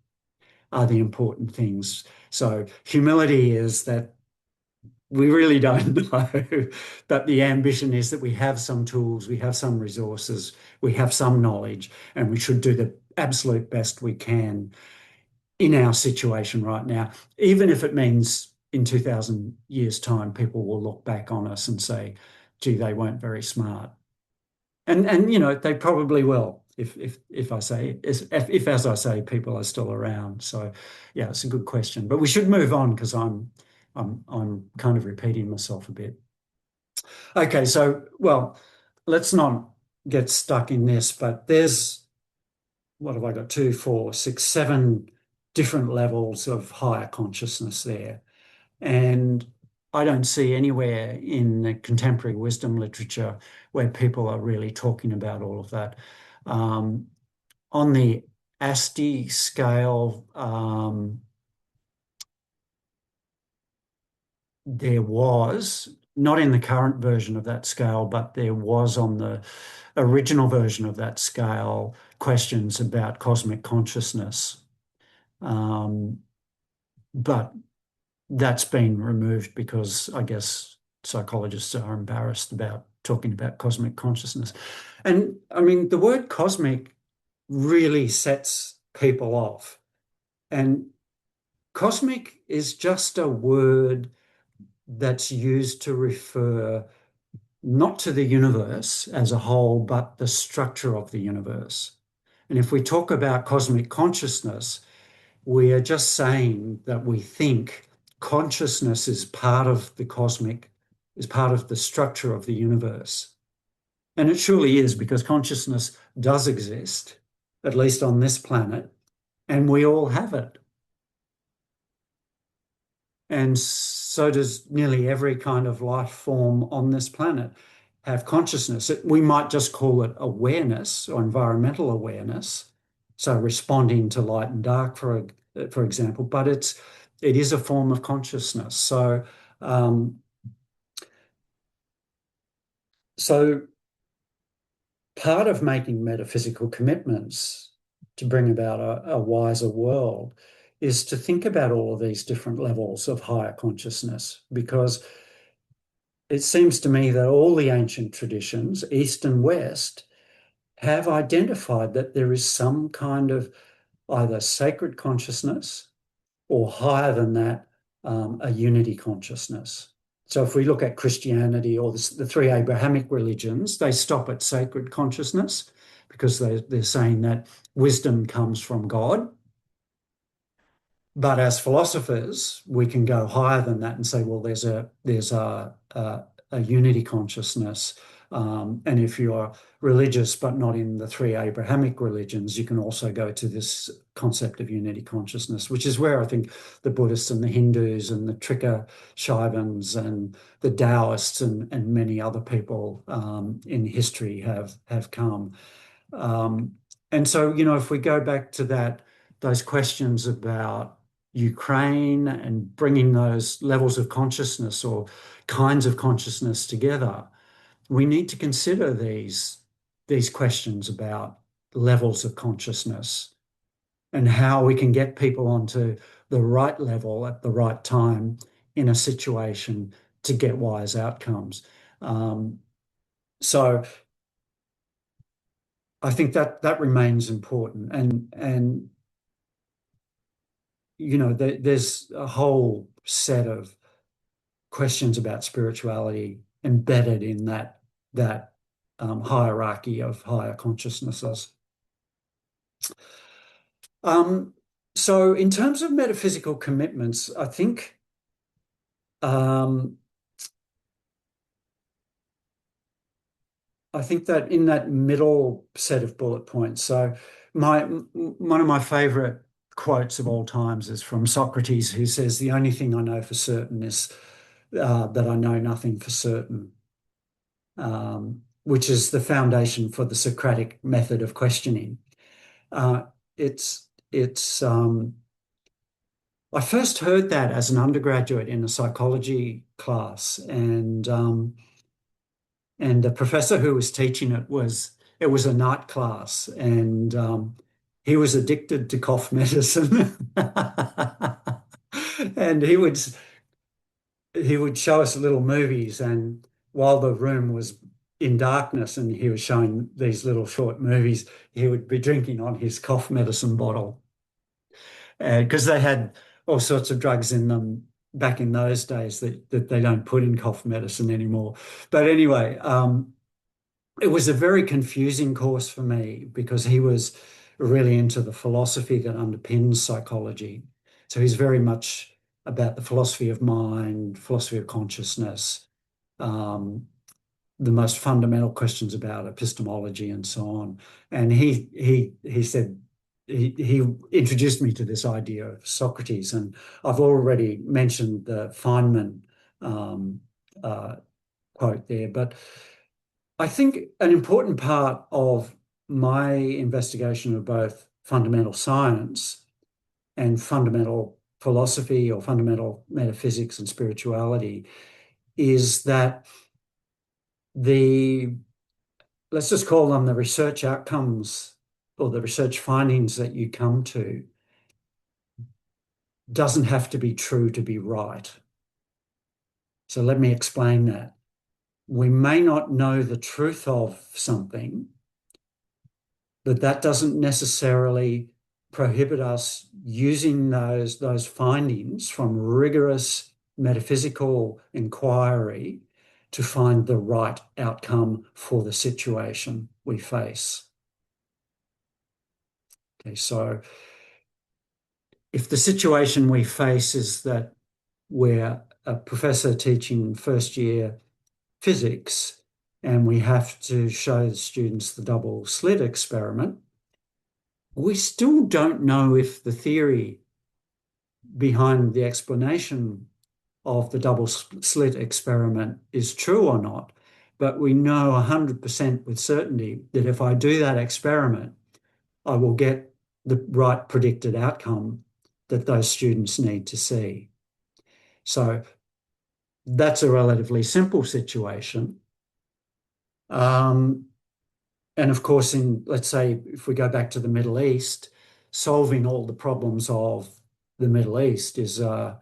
are the important things. So humility is that we really don't know, but the ambition is that we have some tools, we have some resources, we have some knowledge, and we should do the absolute best we can in our situation right now, even if it means in 2,000 years' time, people will look back on us and say, gee, they weren't very smart. And they probably will, if as I say, people are still around. So yeah, it's a good question. But we should move on, because I'm kind of repeating myself a bit. Okay, so let's not get stuck in this, but there's, what have I got? 2, 4, 6, 7 different levels of higher consciousness there. And I don't see anywhere in the contemporary wisdom literature where people are really talking about all of that. On the ASTI scale, there was, not in the current version of that scale, but there was on the original version of that scale, questions about cosmic consciousness. But that's been removed because I guess psychologists are embarrassed about talking about cosmic consciousness. And I mean, the word cosmic really sets people off. And cosmic is just a word that's used to refer not to the universe as a whole, but the structure of the universe. And if we talk about cosmic consciousness, we are just saying that we think consciousness is part of the cosmic is part of the structure of the universe. And it surely is, because consciousness does exist, at least on this planet, and we all have it. And so does nearly every kind of life form on this planet have consciousness. We might just call it awareness or environmental awareness, so responding to light and dark, for example, but it is a form of consciousness. So part of making metaphysical commitments to bring about a wiser world is to think about all of these different levels of higher consciousness, because it seems to me that all the ancient traditions, East and West, have identified that there is some kind of either sacred consciousness or higher than that, a unity consciousness. So if we look at Christianity or the three Abrahamic religions, they stop at sacred consciousness because they're saying that wisdom comes from God. But as philosophers, we can go higher than that and say, well, there's a unity consciousness. And if you're religious but not in the three Abrahamic religions, you can also go to this concept of unity consciousness, which is where I think the Buddhists and the Hindus and the Trika Shaivans and the Taoists and many other people in history have come. And so, if we go back to those questions about Ukraine and bringing those levels of consciousness or kinds of consciousness together, we need to consider these questions about levels of consciousness and how we can get people onto the right level at the right time in a situation to get wise outcomes. So I think that remains important, and there's a whole set of questions about spirituality embedded in that hierarchy of higher consciousnesses. So in terms of metaphysical commitments, I think that in that middle set of bullet points, so one of my favorite quotes of all times is from Socrates, who says, "The only thing I know for certain is that I know nothing for certain," which is the foundation for the Socratic method of questioning. I first heard that as an undergraduate in a psychology class, and the professor who was teaching it was a night class, and he was addicted to cough medicine, and he would show us little movies, and while the room was in darkness and he was showing these little short movies, he would be drinking on his cough medicine bottle, because they had all sorts of drugs in them back in those days that they don't put in cough medicine anymore. But anyway, it was a very confusing course for me because he was really into the philosophy that underpins psychology. So he's very much about the philosophy of mind, philosophy of consciousness, the most fundamental questions about epistemology and so on. And he said, he introduced me to this idea of Socrates, and I've already mentioned the Feynman quote there, but I think an important part of my investigation of both fundamental science and fundamental philosophy or fundamental metaphysics and spirituality is that let's just call them the research outcomes or the research findings that you come to, doesn't have to be true to be right. So let me explain that. We may not know the truth of something, but that doesn't necessarily prohibit us using those findings from rigorous metaphysical inquiry to find the right outcome for the situation we face. Okay, so if the situation we face is that we're a professor teaching first year physics and we have to show the students the double slit experiment, we still don't know if the theory behind the explanation of the double slit experiment is true or not. But we know 100% with certainty that if I do that experiment, I will get the right predicted outcome that those students need to see. So that's a relatively simple situation. And of course, let's say, if we go back to the Middle East, solving all the problems of the Middle East is a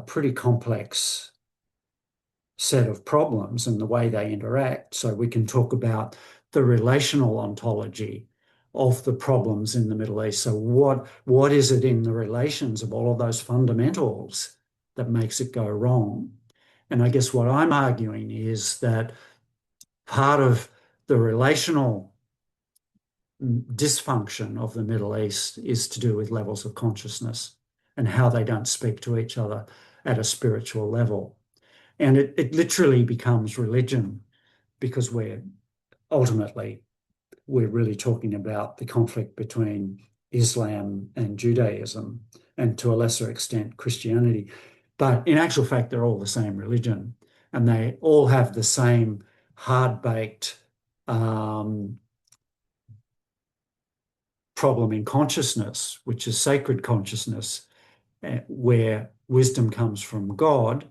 pretty complex set of problems and the way they interact. So we can talk about the relational ontology of the problems in the Middle East. So what is it in the relations of all of those fundamentals that makes it go wrong? And I guess what I'm arguing is that part of the relational dysfunction of the Middle East is to do with levels of consciousness and how they don't speak to each other at a spiritual level. And it literally becomes religion, because we're really talking about the conflict between Islam and Judaism, and to a lesser extent Christianity. But in actual fact, they're all the same religion, and they all have the same hard-baked problem in consciousness, which is sacred consciousness, where wisdom comes from God,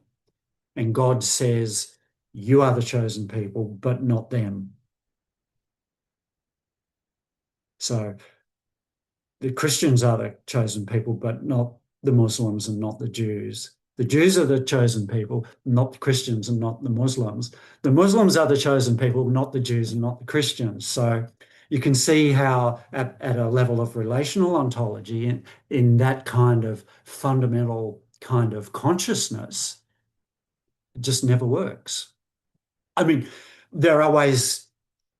and God says, you are the chosen people, but not them. So the Christians are the chosen people, but not the Muslims and not the Jews. The Jews are the chosen people, not the Christians and not the Muslims. The Muslims are the chosen people, not the Jews and not the Christians. So you can see how at a level of relational ontology, in that kind of fundamental kind of consciousness, it just never works. I mean, there are ways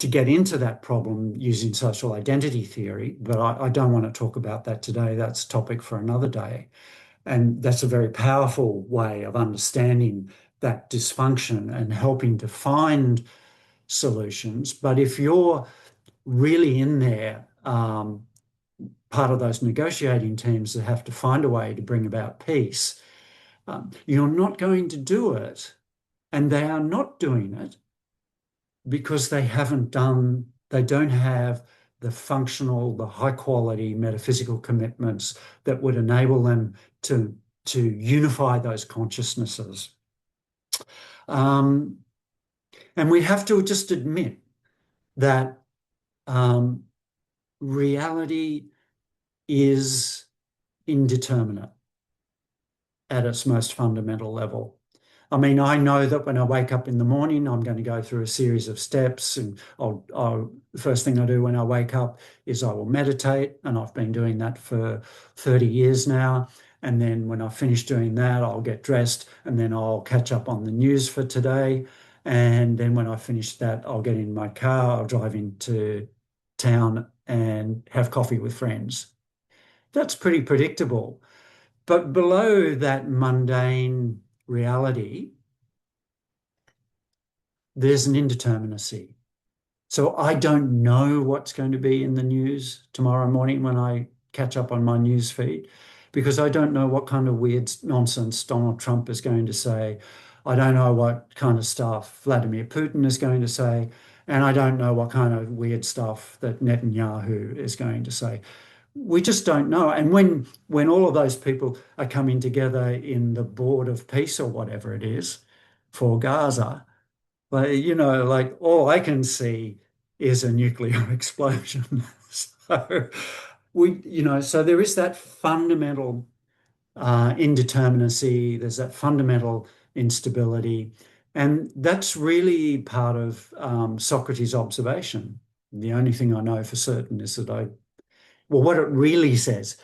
to get into that problem using social identity theory, but I don't want to talk about that today. That's a topic for another day. And that's a very powerful way of understanding that dysfunction and helping to find solutions. But if you're really in there, part of those negotiating teams that have to find a way to bring about peace, you're not going to do it, and they are not doing it because they don't have the functional, the high quality metaphysical commitments that would enable them to unify those consciousnesses. And we have to just admit that reality is indeterminate at its most fundamental level. I mean, I know that when I wake up in the morning, I'm going to go through a series of steps, and the first thing I do when I wake up is I will meditate, and I've been doing that for 30 years now. And then when I finish doing that, I'll get dressed, and then I'll catch up on the news for today. And then when I finish that, I'll get in my car, I'll drive into town and have coffee with friends. That's pretty predictable. But below that mundane reality, there's an indeterminacy. So I don't know what's going to be in the news tomorrow morning when I catch up on my news feed, because I don't know what kind of weird nonsense Donald Trump is going to say. I don't know what kind of stuff Vladimir Putin is going to say, and I don't know what kind of weird stuff that Netanyahu is going to say. We just don't know. And when all of those people are coming together in the Board of Peace or whatever it is for Gaza, like all I can see is a nuclear explosion. So so there is that fundamental indeterminacy. There's that fundamental instability, and that's really part of Socrates' observation. The only thing I know for certain is that what it really says,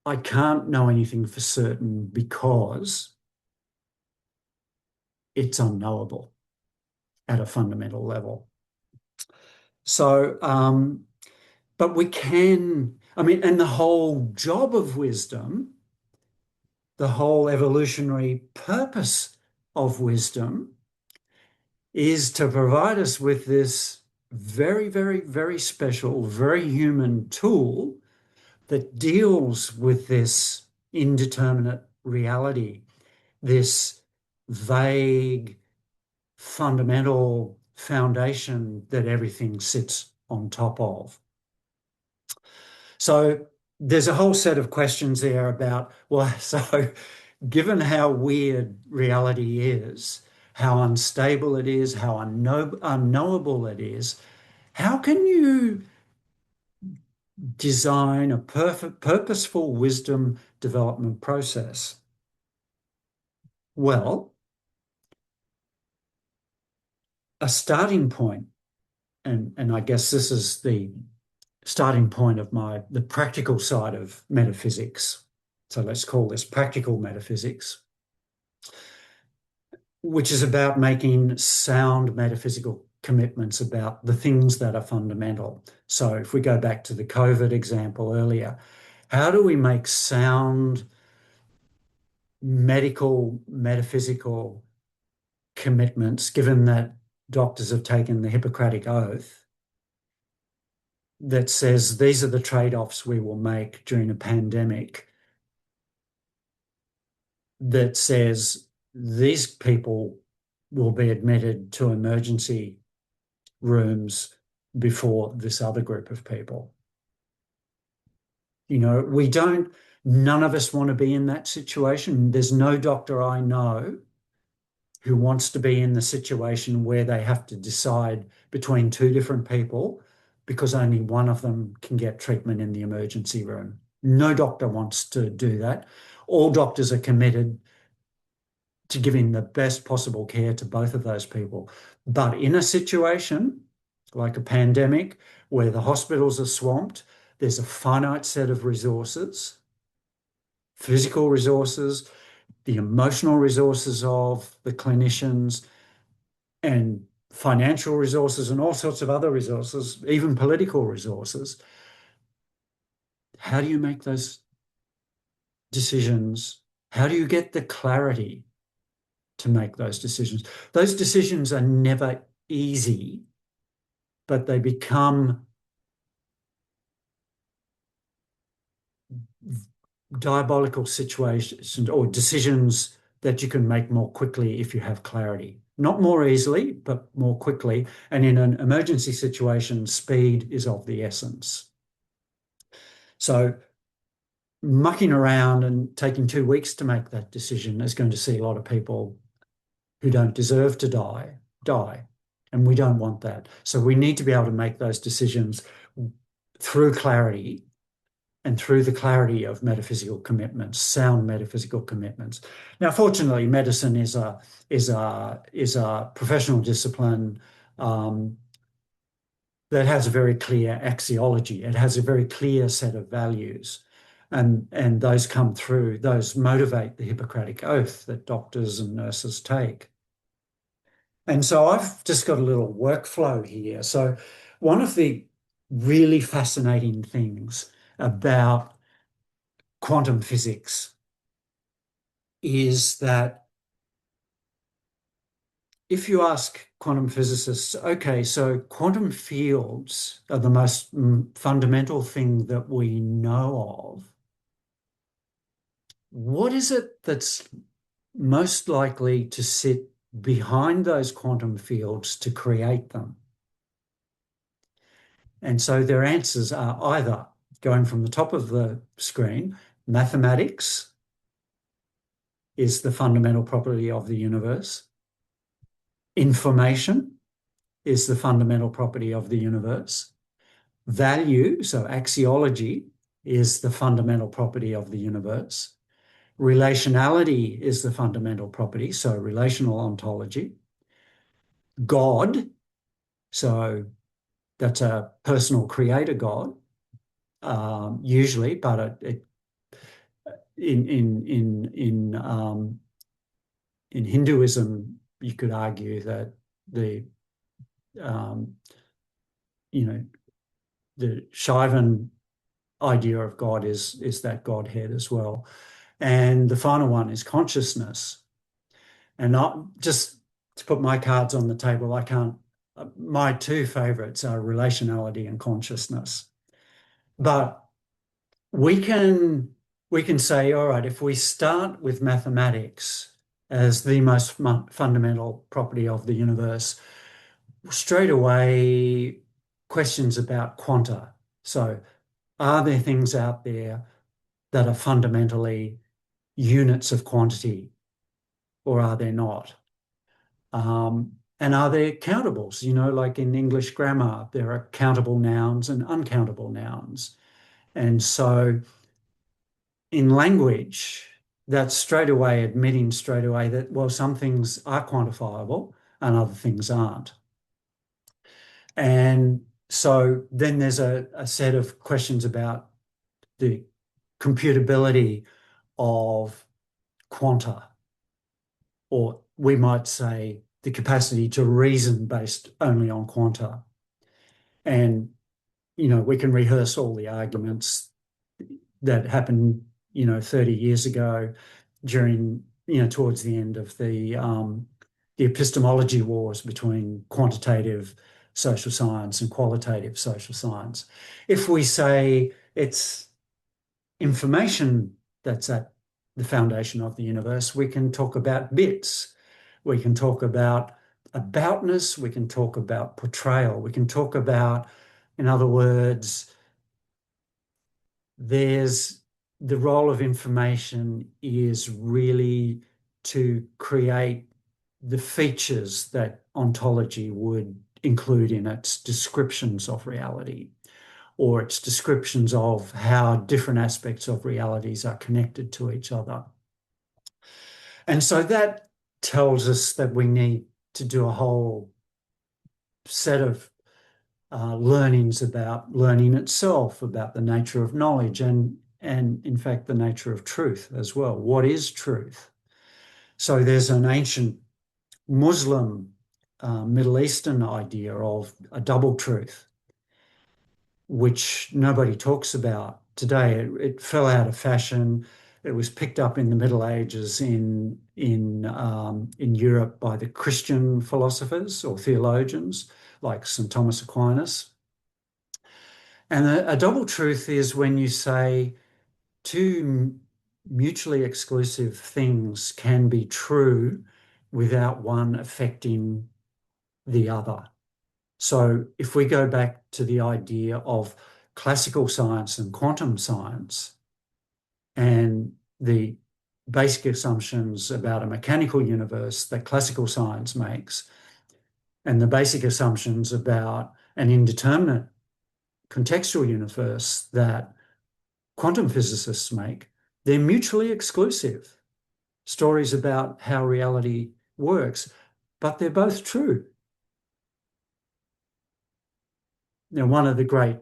I can't know anything for certain because it's unknowable at a fundamental level. So, but we can, and the whole job of wisdom the whole evolutionary purpose of wisdom is to provide us with this very, very, very special, very human tool that deals with this indeterminate reality, this vague, fundamental foundation that everything sits on top of. So there's a whole set of questions there about, well, so given how weird reality is, how unstable it is, how unknowable it is, how can you design a purposeful wisdom development process? Well, a starting point, and I guess this is the starting point of the practical side of metaphysics. So let's call this practical metaphysics, which is about making sound metaphysical commitments about the things that are fundamental. So if we go back to the COVID example earlier, how do we make sound medical, metaphysical commitments, given that doctors have taken the Hippocratic Oath that says these are the trade-offs we will make during a pandemic, that says these people will be admitted to emergency rooms before this other group of people. You know, none of us want to be in that situation. There's no doctor I know who wants to be in the situation where they have to decide between two different people because only one of them can get treatment in the emergency room. No doctor wants to do that. All doctors are committed to giving the best possible care to both of those people. But in a situation like a pandemic where the hospitals are swamped, there's a finite set of resources, physical resources, the emotional resources of the clinicians, and financial resources and all sorts of other resources, even political resources. How do you make those decisions? How do you get the clarity to make those decisions? Those decisions are never easy, but they become diabolical situations or decisions that you can make more quickly if you have clarity. Not more easily, but more quickly. And in an emergency situation, speed is of the essence. So mucking around and taking 2 weeks to make that decision is going to see a lot of people who don't deserve to die. And we don't want that. So we need to be able to make those decisions through clarity and through the clarity of metaphysical commitments, sound metaphysical commitments. Now, fortunately, medicine is a professional discipline that has a very clear axiology. It has a very clear set of values, and those come through. Those motivate the Hippocratic Oath that doctors and nurses take. And so I've just got a little workflow here. So one of the really fascinating things about quantum physics is that if you ask quantum physicists, okay, so quantum fields are the most fundamental thing that we know of, what is it that's most likely to sit behind those quantum fields to create them? And so their answers are either, going from the top of the screen, mathematics is the fundamental property of the universe. Information is the fundamental property of the universe. Value, so axiology, is the fundamental property of the universe. Relationality is the fundamental property, so relational ontology. God, so that's a personal creator God, usually, but in Hinduism, you could argue that the Shaivan idea of God is that Godhead as well. And the final one is consciousness. And not just to put my cards on the table, I can't, my two favorites are relationality and consciousness. But we can say, all right, if we start with mathematics as the most fundamental property of the universe, straight away questions about quanta. So are there things out there that are fundamentally units of quantity, or are there not? And are there countables? You know, like in English grammar, there are countable nouns and uncountable nouns. And so in language, that's straight away admitting straight away that, well, some things are quantifiable and other things aren't. And so then there's a set of questions about the computability of quanta, or we might say the capacity to reason based only on quanta. And, you know, we can rehearse all the arguments that happened, 30 years ago during, towards the end of the epistemology wars between quantitative social science and qualitative social science. If we say it's information that's at the foundation of the universe, we can talk about bits. We can talk about aboutness. We can talk about portrayal. We can talk about, in other words, there's the role of information is really to create the features that ontology would include in its descriptions of reality, or its descriptions of how different aspects of realities are connected to each other. And so that tells us that we need to do a whole set of learnings about learning itself, about the nature of knowledge, and in fact the nature of truth as well. What is truth? So there's an ancient Muslim Middle Eastern idea of a double truth, which nobody talks about today. It fell out of fashion. It was picked up in the Middle Ages in Europe by the Christian philosophers or theologians like St. Thomas Aquinas. And a double truth is when you say two mutually exclusive things can be true without one affecting the other. So if we go back to the idea of classical science and quantum science and the basic assumptions about a mechanical universe that classical science makes, and the basic assumptions about an indeterminate contextual universe that quantum physicists make, they're mutually exclusive stories about how reality works, but they're both true. Now, one of the great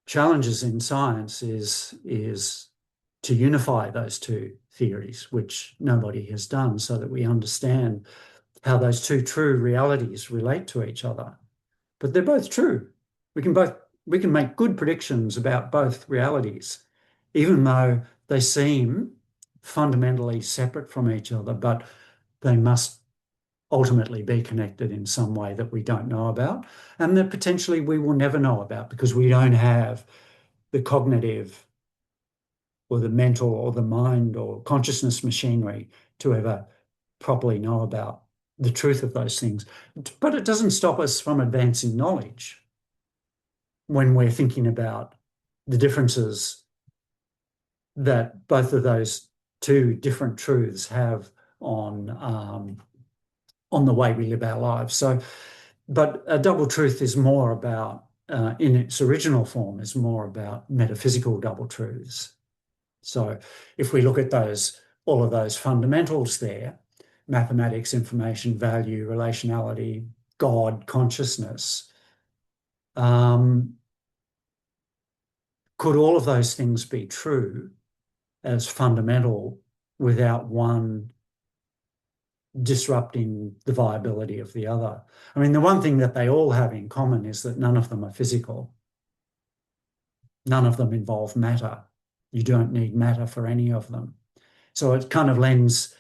challenges in science is to unify those two theories, which nobody has done, so that we understand how those two true realities relate to each other. But they're both true. We can make good predictions about both realities, even though they seem fundamentally separate from each other, but they must ultimately be connected in some way that we don't know about, and that potentially we will never know about because we don't have the cognitive or the mental or the mind or consciousness machinery to ever properly know about the truth of those things. But it doesn't stop us from advancing knowledge when we're thinking about the differences that both of those two different truths have on the way we live our lives. So, but a double truth is more about, in its original form, is more about metaphysical double truths. So if we look at all of those fundamentals there, mathematics, information, value, relationality, God, consciousness, could all of those things be true as fundamental without one disrupting the viability of the other? I mean, the one thing that they all have in common is that none of them are physical. None of them involve matter. You don't need matter for any of them. So it kind of lends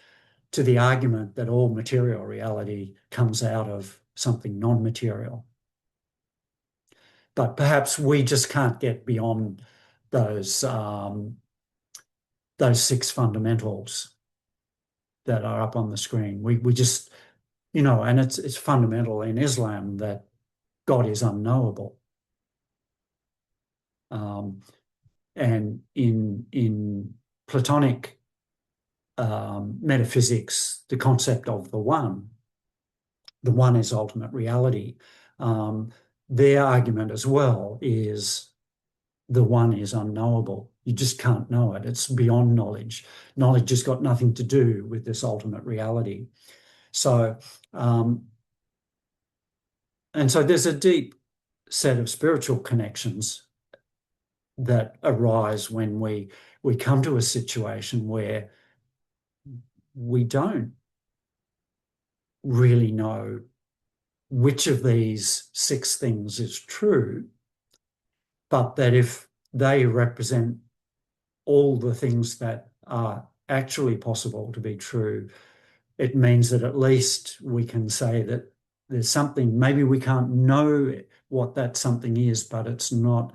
to the argument that all material reality comes out of something non-material. But perhaps we just can't get beyond those 6 fundamentals that are up on the screen. We just, and it's fundamental in Islam that God is unknowable. And in Platonic metaphysics, the concept of the one is ultimate reality. Their argument as well is the one is unknowable. You just can't know it. It's beyond knowledge. Knowledge has got nothing to do with this ultimate reality. So, and so there's a deep set of spiritual connections that arise when we come to a situation where we don't really know which of these 6 things is true, but that if they represent all the things that are actually possible to be true, it means that at least we can say that there's something, maybe we can't know what that something is, but it's not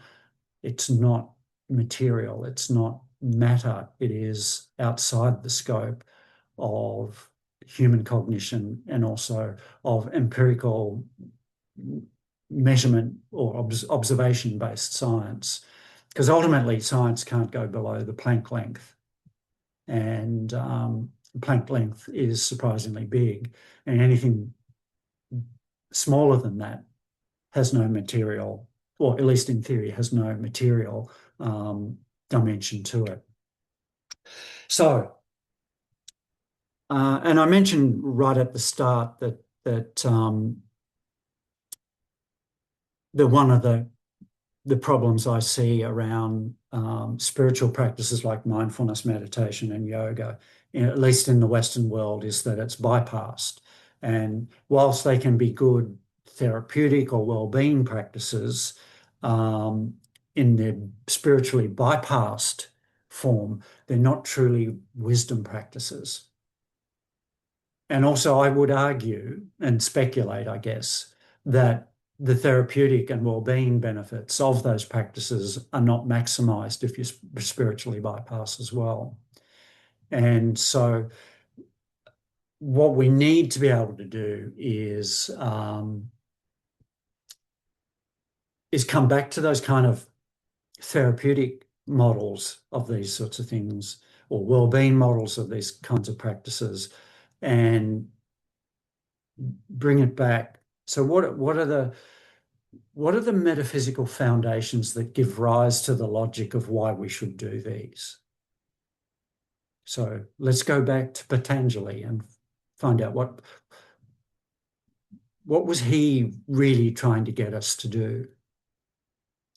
material, it's not matter, it is outside the scope of human cognition and also of empirical measurement or observation-based science. Because ultimately science can't go below the Planck length. And Planck length is surprisingly big, and anything smaller than that has no material, or at least in theory, has no material dimension to it. So, and I mentioned right at the start that one of the problems I see around spiritual practices like mindfulness, meditation, and yoga, at least in the Western world, is that it's bypassed. And whilst they can be good therapeutic or well-being practices, in their spiritually bypassed form, they're not truly wisdom practices. And also I would argue and speculate, I guess, that the therapeutic and well-being benefits of those practices are not maximized if you spiritually bypass as well. And so what we need to be able to do is come back to those kind of therapeutic models of these sorts of things, or well-being models of these kinds of practices, and bring it back. So what are the metaphysical foundations that give rise to the logic of why we should do these? So let's go back to Patanjali and find out what was he really trying to get us to do.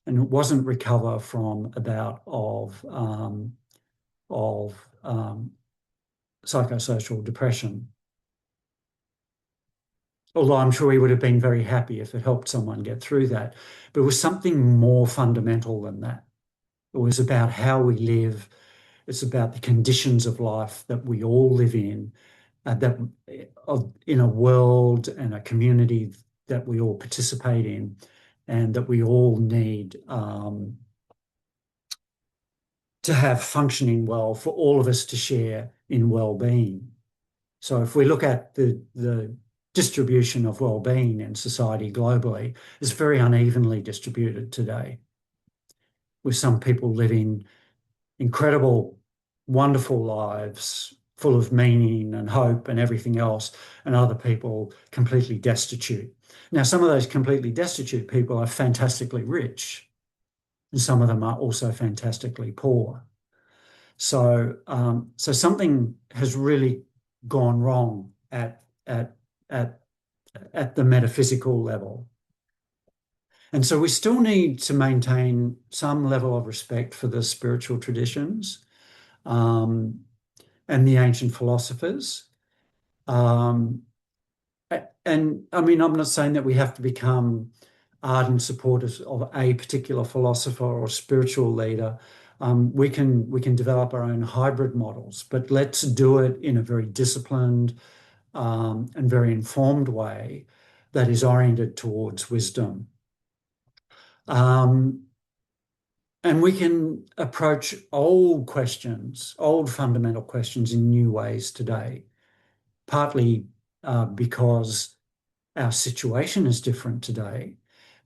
And it wasn't recover from a bout of psychosocial depression. Although I'm sure he would have been very happy if it helped someone get through that. But it was something more fundamental than that. It was about how we live. It's about the conditions of life that we all live in, in a world and a community that we all participate in, and that we all need to have functioning well for all of us to share in well-being. So if we look at the distribution of well-being in society globally, it's very unevenly distributed today, with some people living incredible, wonderful lives full of meaning and hope and everything else, and other people completely destitute. Now, some of those completely destitute people are fantastically rich, and some of them are also fantastically poor. So, so something has really gone wrong at the metaphysical level. And so we still need to maintain some level of respect for the spiritual traditions and the ancient philosophers. And I mean, I'm not saying that we have to become ardent supporters of a particular philosopher or spiritual leader, We can develop our own hybrid models, but let's do it in a very disciplined and very informed way that is oriented towards wisdom. And we can approach old questions, old fundamental questions in new ways today, partly because our situation is different today,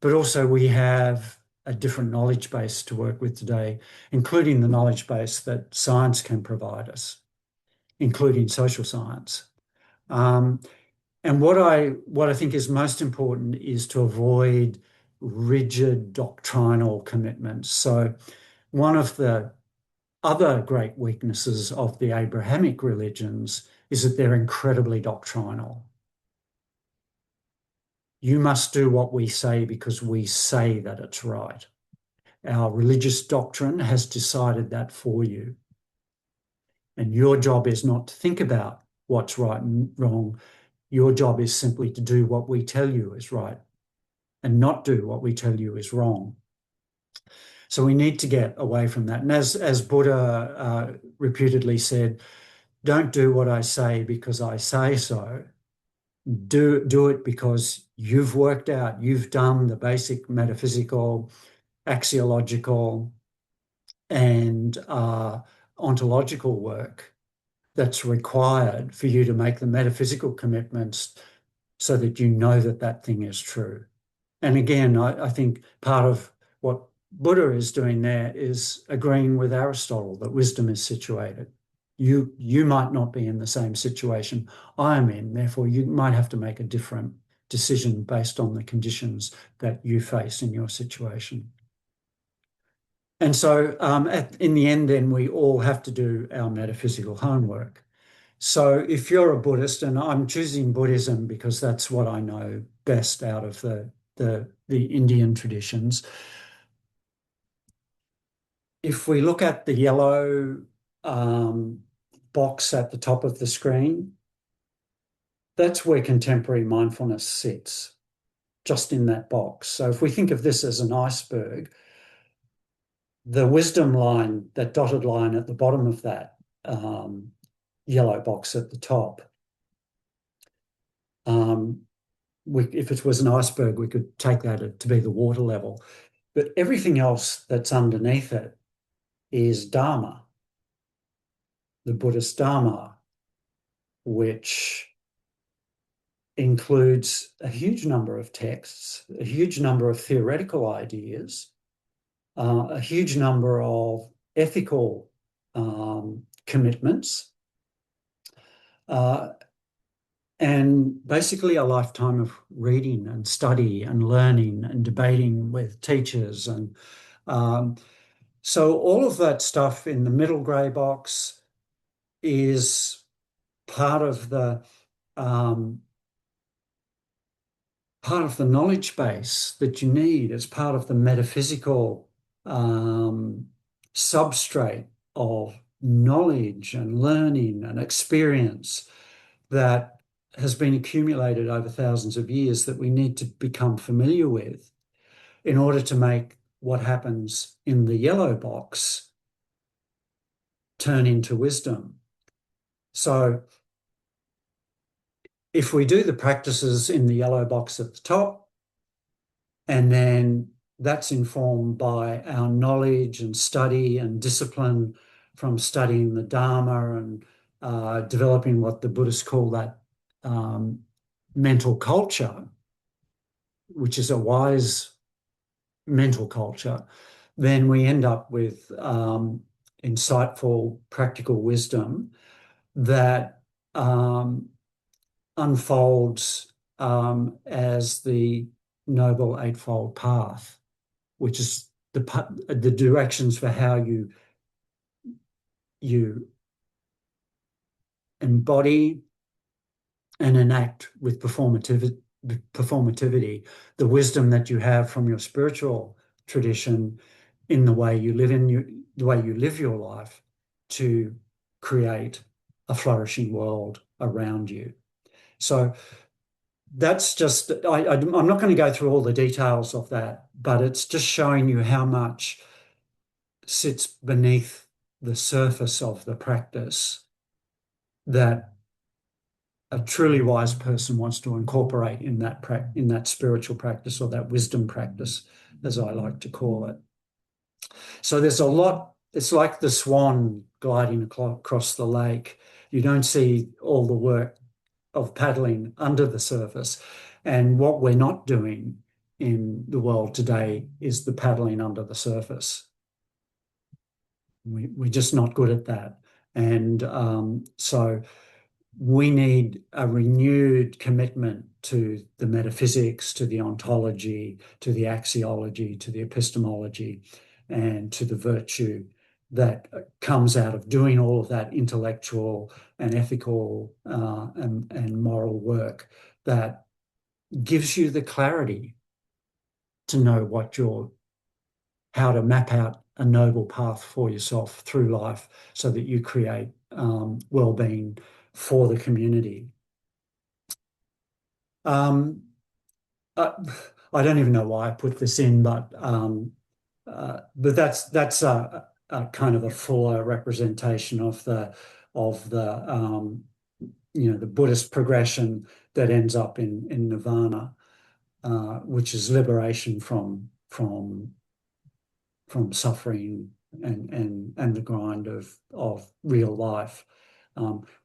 but also we have a different knowledge base to work with today, including the knowledge base that science can provide us, including social science. And what I think is most important is to avoid rigid doctrinal commitments. So one of the other great weaknesses of the Abrahamic religions is that they're incredibly doctrinal. You must do what we say because we say that it's right. Our religious doctrine has decided that for you. And your job is not to think about what's right and wrong. Your job is simply to do what we tell you is right and not do what we tell you is wrong. So we need to get away from that. And as Buddha reputedly said, don't do what I say because I say so. Do it because you've worked out, you've done the basic metaphysical, axiological, and ontological work that's required for you to make the metaphysical commitments so that you know that that thing is true. And again, I think part of what Buddha is doing there is agreeing with Aristotle that wisdom is situated. You might not be in the same situation I am in, therefore you might have to make a different decision based on the conditions that you face in your situation. And so in the end, then, we all have to do our metaphysical homework. So if you're a Buddhist, and I'm choosing Buddhism because that's what I know best out of the Indian traditions, if we look at the yellow box at the top of the screen, that's where contemporary mindfulness sits, just in that box. So if we think of this as an iceberg, the wisdom line, that dotted line at the bottom of that yellow box at the top, if it was an iceberg, we could take that to be the water level. But everything else that's underneath it is Dharma, the Buddhist Dharma, which includes a huge number of texts, a huge number of theoretical ideas, a huge number of ethical commitments, and basically a lifetime of reading and study and learning and debating with teachers. And so all of that stuff in the middle grey box is part of the knowledge base that you need. It's part of the metaphysical substrate of knowledge and learning and experience that has been accumulated over thousands of years that we need to become familiar with in order to make what happens in the yellow box turn into wisdom. So if we do the practices in the yellow box at the top, and then that's informed by our knowledge and study and discipline from studying the Dharma and developing what the Buddhists call that mental culture, which is a wise mental culture, then we end up with insightful, practical wisdom that unfolds as the Noble Eightfold Path, which is the directions for how you embody and enact with performativity the wisdom that you have from your spiritual tradition in the way you live your life to create a flourishing world around you. So that's just, I'm not going to go through all the details of that, but it's just showing you how much sits beneath the surface of the practice that a truly wise person wants to incorporate in that spiritual practice, or that wisdom practice, as I like to call it. So there's a lot. It's like the swan gliding across the lake. You don't see all the work of paddling under the surface. And what we're not doing in the world today is the paddling under the surface. We're just not good at that. And so we need a renewed commitment to the metaphysics, to the ontology, to the axiology, to the epistemology, and to the virtue that comes out of doing all of that intellectual and ethical and moral work that gives you the clarity to know how to map out a noble path for yourself through life so that you create well-being for the community. I don't even know why I put this in, but that's a kind of a fuller representation of the the Buddhist progression that ends up in nirvana, which is liberation from suffering and the grind of real life.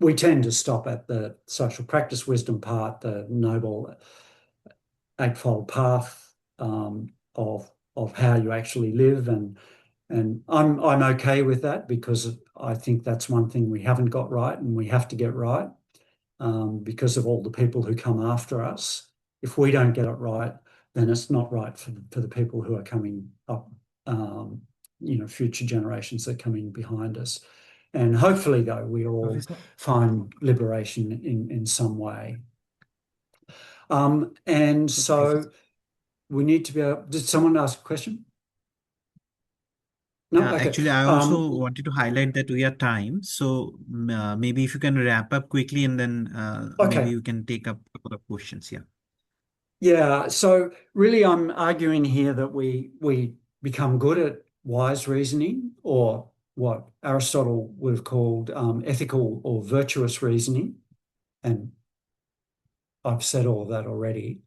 We tend to stop at the social practice wisdom part, the noble eightfold path of how you actually live, and I'm okay with that, because I think that's one thing we haven't got right, and we have to get right because of all the people who come after us. If we don't get it right, then it's not right for the people who are coming up, future generations that are coming behind us. And hopefully, though, we all find liberation in some way. And so we need to be able... Did someone ask a question? No? Yeah, Okay. actually, I also wanted to highlight that we are time. So maybe if you can wrap up quickly, and then Okay. maybe we can take up a couple of questions. Yeah. Yeah. So really, I'm arguing here that we become good at wise reasoning, or what Aristotle would have called ethical or virtuous reasoning. And I've said all of that already.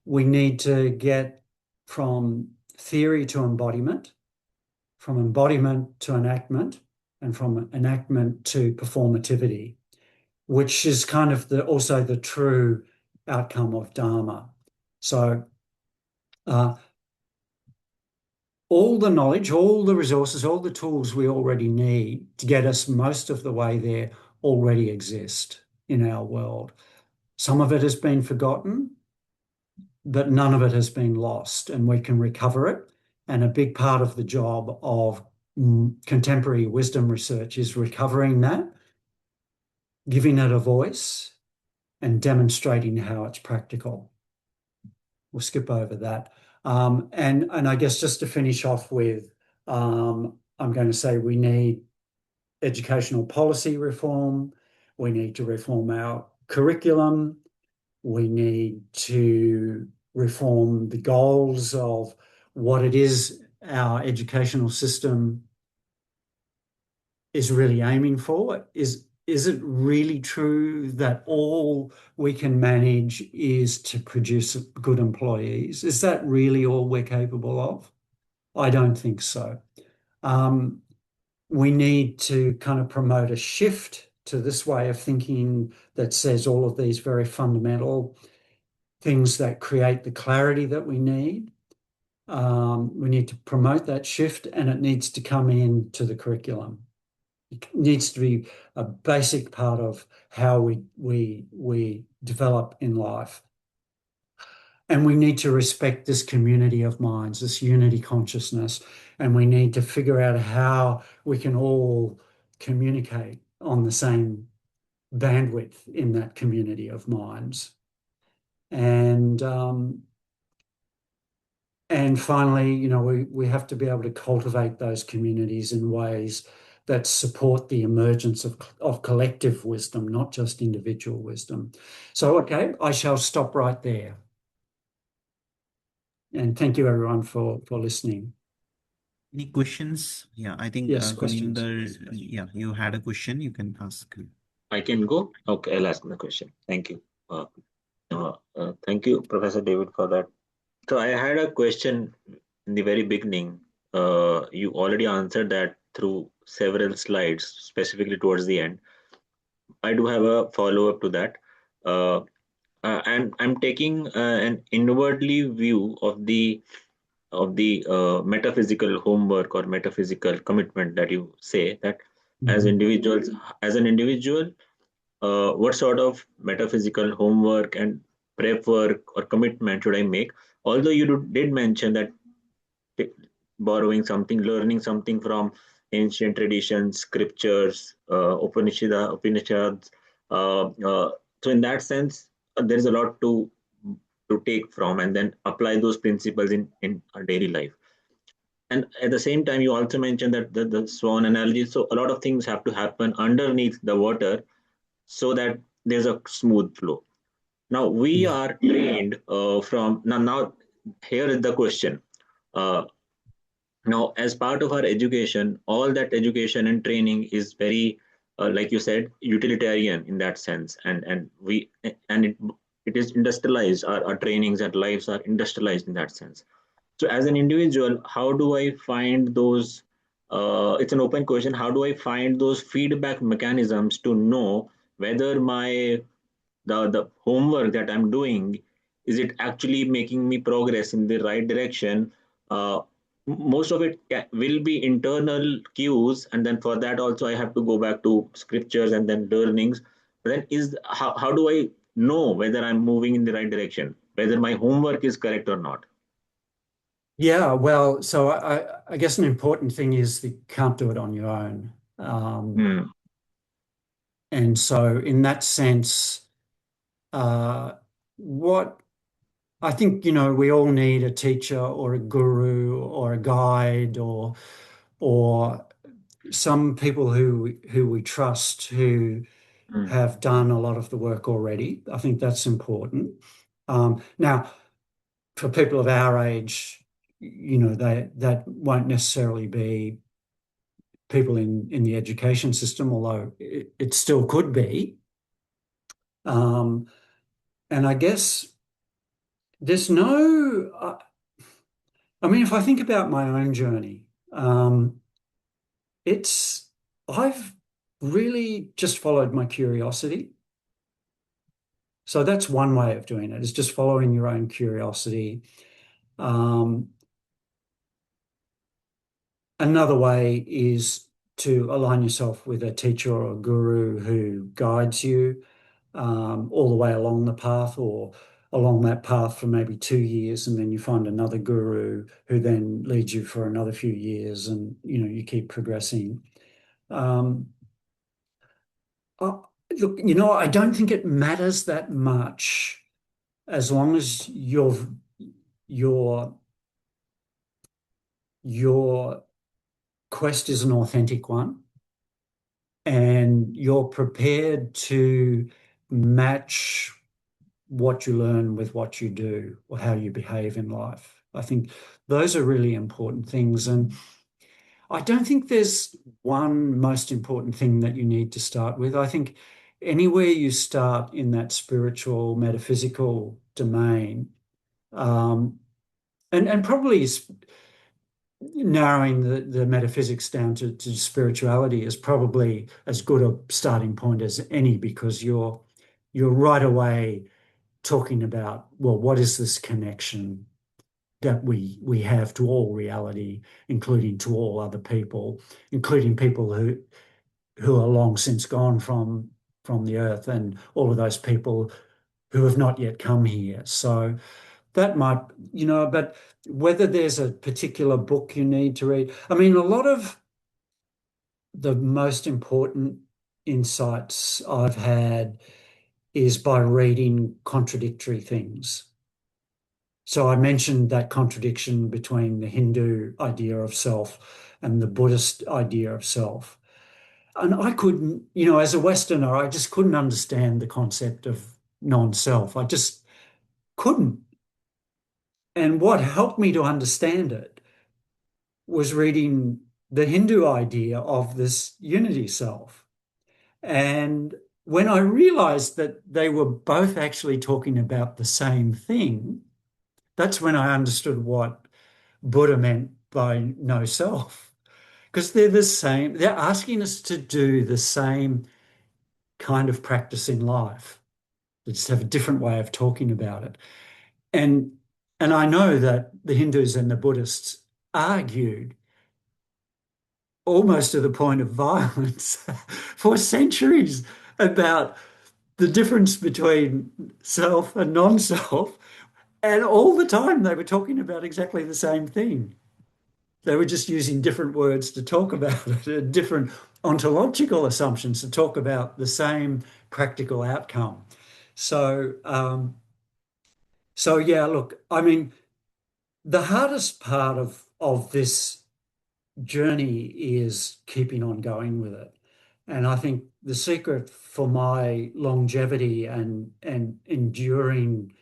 We need to get from theory to embodiment, from embodiment to enactment, and from enactment to performativity, which is kind of also the true outcome of Dharma. So all the knowledge, all the resources, all the tools we already need to get us most of the way there already exist in our world. Some of it has been forgotten, but none of it has been lost, and we can recover it. And a big part of the job of contemporary wisdom research is recovering that, giving it a voice, and demonstrating how it's practical. We'll skip over that. And I guess just to finish off with, I'm going to say we need educational policy reform. We need to reform our curriculum. We need to reform the goals of what it is our educational system is really aiming for. Is it really true that all we can manage is to produce good employees? Is that really all we're capable of? I don't think so. We need to kind of promote a shift to this way of thinking that says all of these very fundamental things that create the clarity that we need. We need to promote that shift, and it needs to come into the curriculum. It needs to be a basic part of how we develop in life. And we need to respect this community of minds, this unity consciousness, and we need to figure out how we can all communicate on the same bandwidth in that community of minds. And finally, we have to be able to cultivate those communities in ways that support the emergence of collective wisdom, not just individual wisdom. So, okay, I shall stop right there. And thank you, everyone, for listening. Any questions? Yeah, I think Yes, questions. Guninder, yeah, you had a question. You can ask. I can go? Okay, I'll ask the question. Thank you. Thank you, Professor David, for that. So I had a question in the very beginning. You already answered that through several slides, specifically towards the end. I do have a follow-up to that. Uh, and I'm taking an inwardly view of the metaphysical homework or metaphysical commitment that you say that as individuals, as an individual, what sort of metaphysical homework and prep work or commitment should I make? Although you did mention that borrowing something, learning something from ancient traditions, scriptures, Upanishads. So in that sense, there is a lot to take from and then apply those principles in our daily life. And at the same time, you also mentioned that the swan analogy. So a lot of things have to happen underneath the water so that there's a smooth flow. Now we Yeah. are trained from now. Here is the question. Uh, Now, as part of our education, all that education and training is very, like you said, utilitarian in that sense, and it is industrialized. Our trainings and lives are industrialized in that sense. So, as an individual, how do I find those? It's an open question. How do I find those feedback mechanisms to know whether the homework that I'm doing, is it actually making me progress in the right direction? uh, Most of it will be internal cues, and then for that also I have to go back to scriptures and then learnings. But then is how do I know whether I'm moving in the right direction, whether my homework is correct or not? Yeah, well, so I guess an important thing is that you can't do it on your own. Hmm. And so in that sense, what I think, we all need a teacher or a guru or a guide or some people who we trust who Hmm. have done a lot of the work already. I think that's important. Now, for people of our age, that won't necessarily be people in the education system, although it still could be. Um, and I guess there's no, I mean, if I think about my own journey, it's, I've really just followed my curiosity. So that's one way of doing it, is just following your own curiosity. Um, Another way is to align yourself with a teacher or a guru who guides you all the way along the path, or along that path for maybe 2 years, and then you find another guru who then leads you for another few years, and you keep progressing. Um, uh, Look, I don't think it matters that much as long as your your quest is an authentic one, and you're prepared to match what you learn with what you do or how you behave in life. I think those are really important things. And I don't think there's one most important thing that you need to start with. I think anywhere you start in that spiritual, metaphysical domain, um, and probably narrowing the metaphysics down to spirituality is probably as good a starting point as any, because you're right away talking about, well, what is this connection that we have to all reality, including to all other people, including people who are long since gone from the earth, and all of those people who have not yet come here. So that might, but whether there's a particular book you need to read, I mean, a lot of the most important insights I've had is by reading contradictory things. So I mentioned that contradiction between the Hindu idea of self and the Buddhist idea of self. And I couldn't, as a Westerner, I just couldn't understand the concept of non-self. I just couldn't. And what helped me to understand it was reading the Hindu idea of this unity self. And when I realized that they were both actually talking about the same thing, that's when I understood what Buddha meant by no self. Because they're the same, they're asking us to do the same kind of practice in life. They just have a different way of talking about it. And I know that the Hindus and the Buddhists argued almost to the point of violence for centuries about the difference between self and non-self. And all the time they were talking about exactly the same thing. They were just using different words to talk about it, different ontological assumptions to talk about the same practical outcome. So, yeah, look, I mean, the hardest part of this journey is keeping on going with it. And I think the secret for my longevity and enduring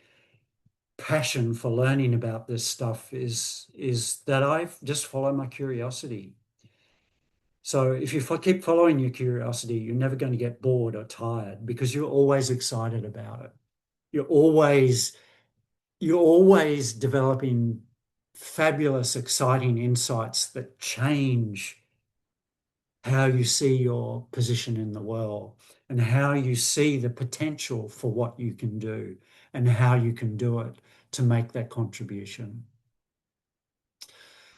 passion for learning about this stuff is that I just follow my curiosity. So if you keep following your curiosity, you're never going to get bored or tired because you're always excited about it. You're always developing fabulous, exciting insights that change how you see your position in the world and how you see the potential for what you can do and how you can do it to make that contribution.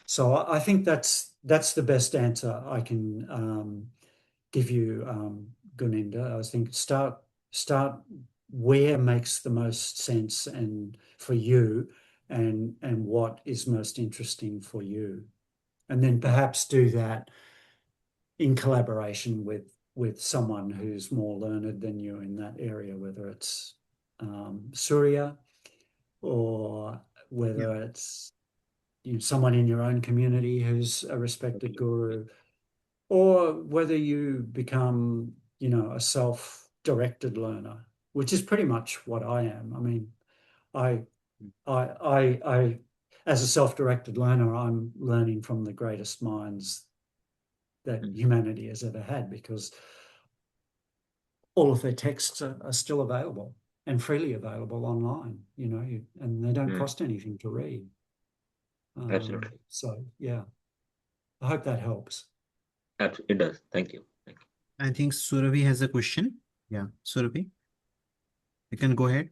So I think that's the best answer I can give you, Guninda. I think start where makes the most sense and for you and what is most interesting for you. And then perhaps do that in collaboration with someone who's more learned than you in that area, whether it's Surya or whether it's someone in your own community who's a respected guru, or whether you become, a self-directed learner, which is pretty much what I am. I mean, I as a self-directed learner, I'm learning from the greatest minds that humanity has ever had because all of their texts are still available and freely available online, and they don't cost anything to read. Absolutely. So, yeah, I hope that helps. It does. Thank you. Thank you. I think Surabhi has a question. Yeah, Surabhi, you can go ahead.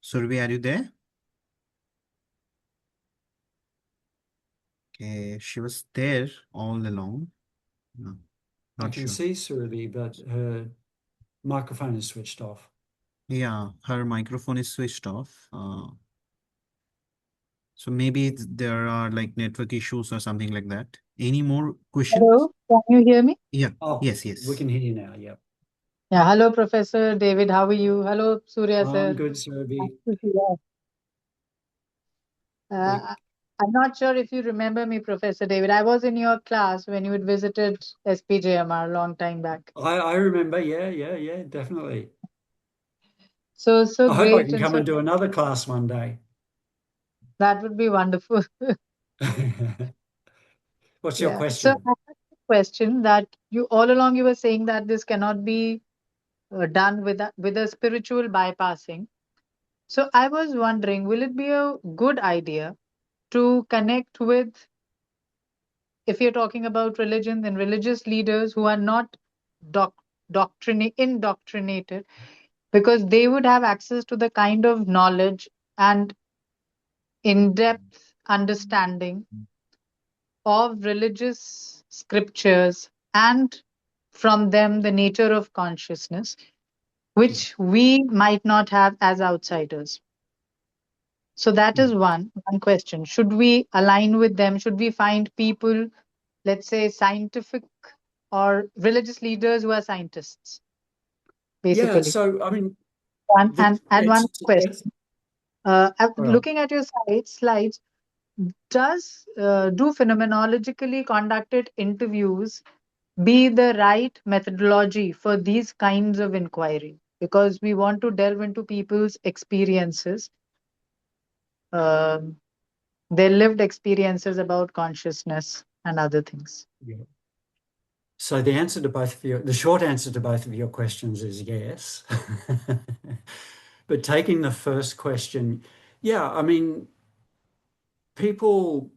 Surabhi, are you there? Okay, she was there all along. No, I not can sure. see Surabhi, but her microphone is switched off. Yeah, her microphone is switched off. So maybe there are like network issues or something like that. Any more questions? Hello, can you hear me? Yeah. Oh, Yes, we yes. can hear you now. Yeah. Yeah, hello, Professor David. How are you? Hello, Surya I'm sir. good, Surabhi. Nice to see you. I'm not sure if you remember me, Professor David. I was in your class when you had visited SPJMR a long time back. I remember. Yeah, definitely. So I hope I great can and come so and do another class one day. that would be wonderful. What's your Yeah. So question? I have a question that you all along you were saying that this cannot be done with a spiritual bypassing. So I was wondering, will it be a good idea to connect with, if you're talking about religion, then religious leaders who are not indoctrinated, because they would have access to the kind of knowledge and in-depth understanding of religious scriptures and from them the nature of consciousness, which we might not have as outsiders. So that is one question. Should we align with them? Should we find people, let's say, scientific or religious leaders who are scientists, Yeah. basically? So I mean, And one question. Right. Looking at your slides, do phenomenologically conducted interviews be the right methodology for these kinds of inquiry? Because we want to delve into people's experiences. Um, their lived experiences about consciousness and other things. Yeah. So the short answer to both of your questions is yes. But taking the first question, yeah, I mean, people,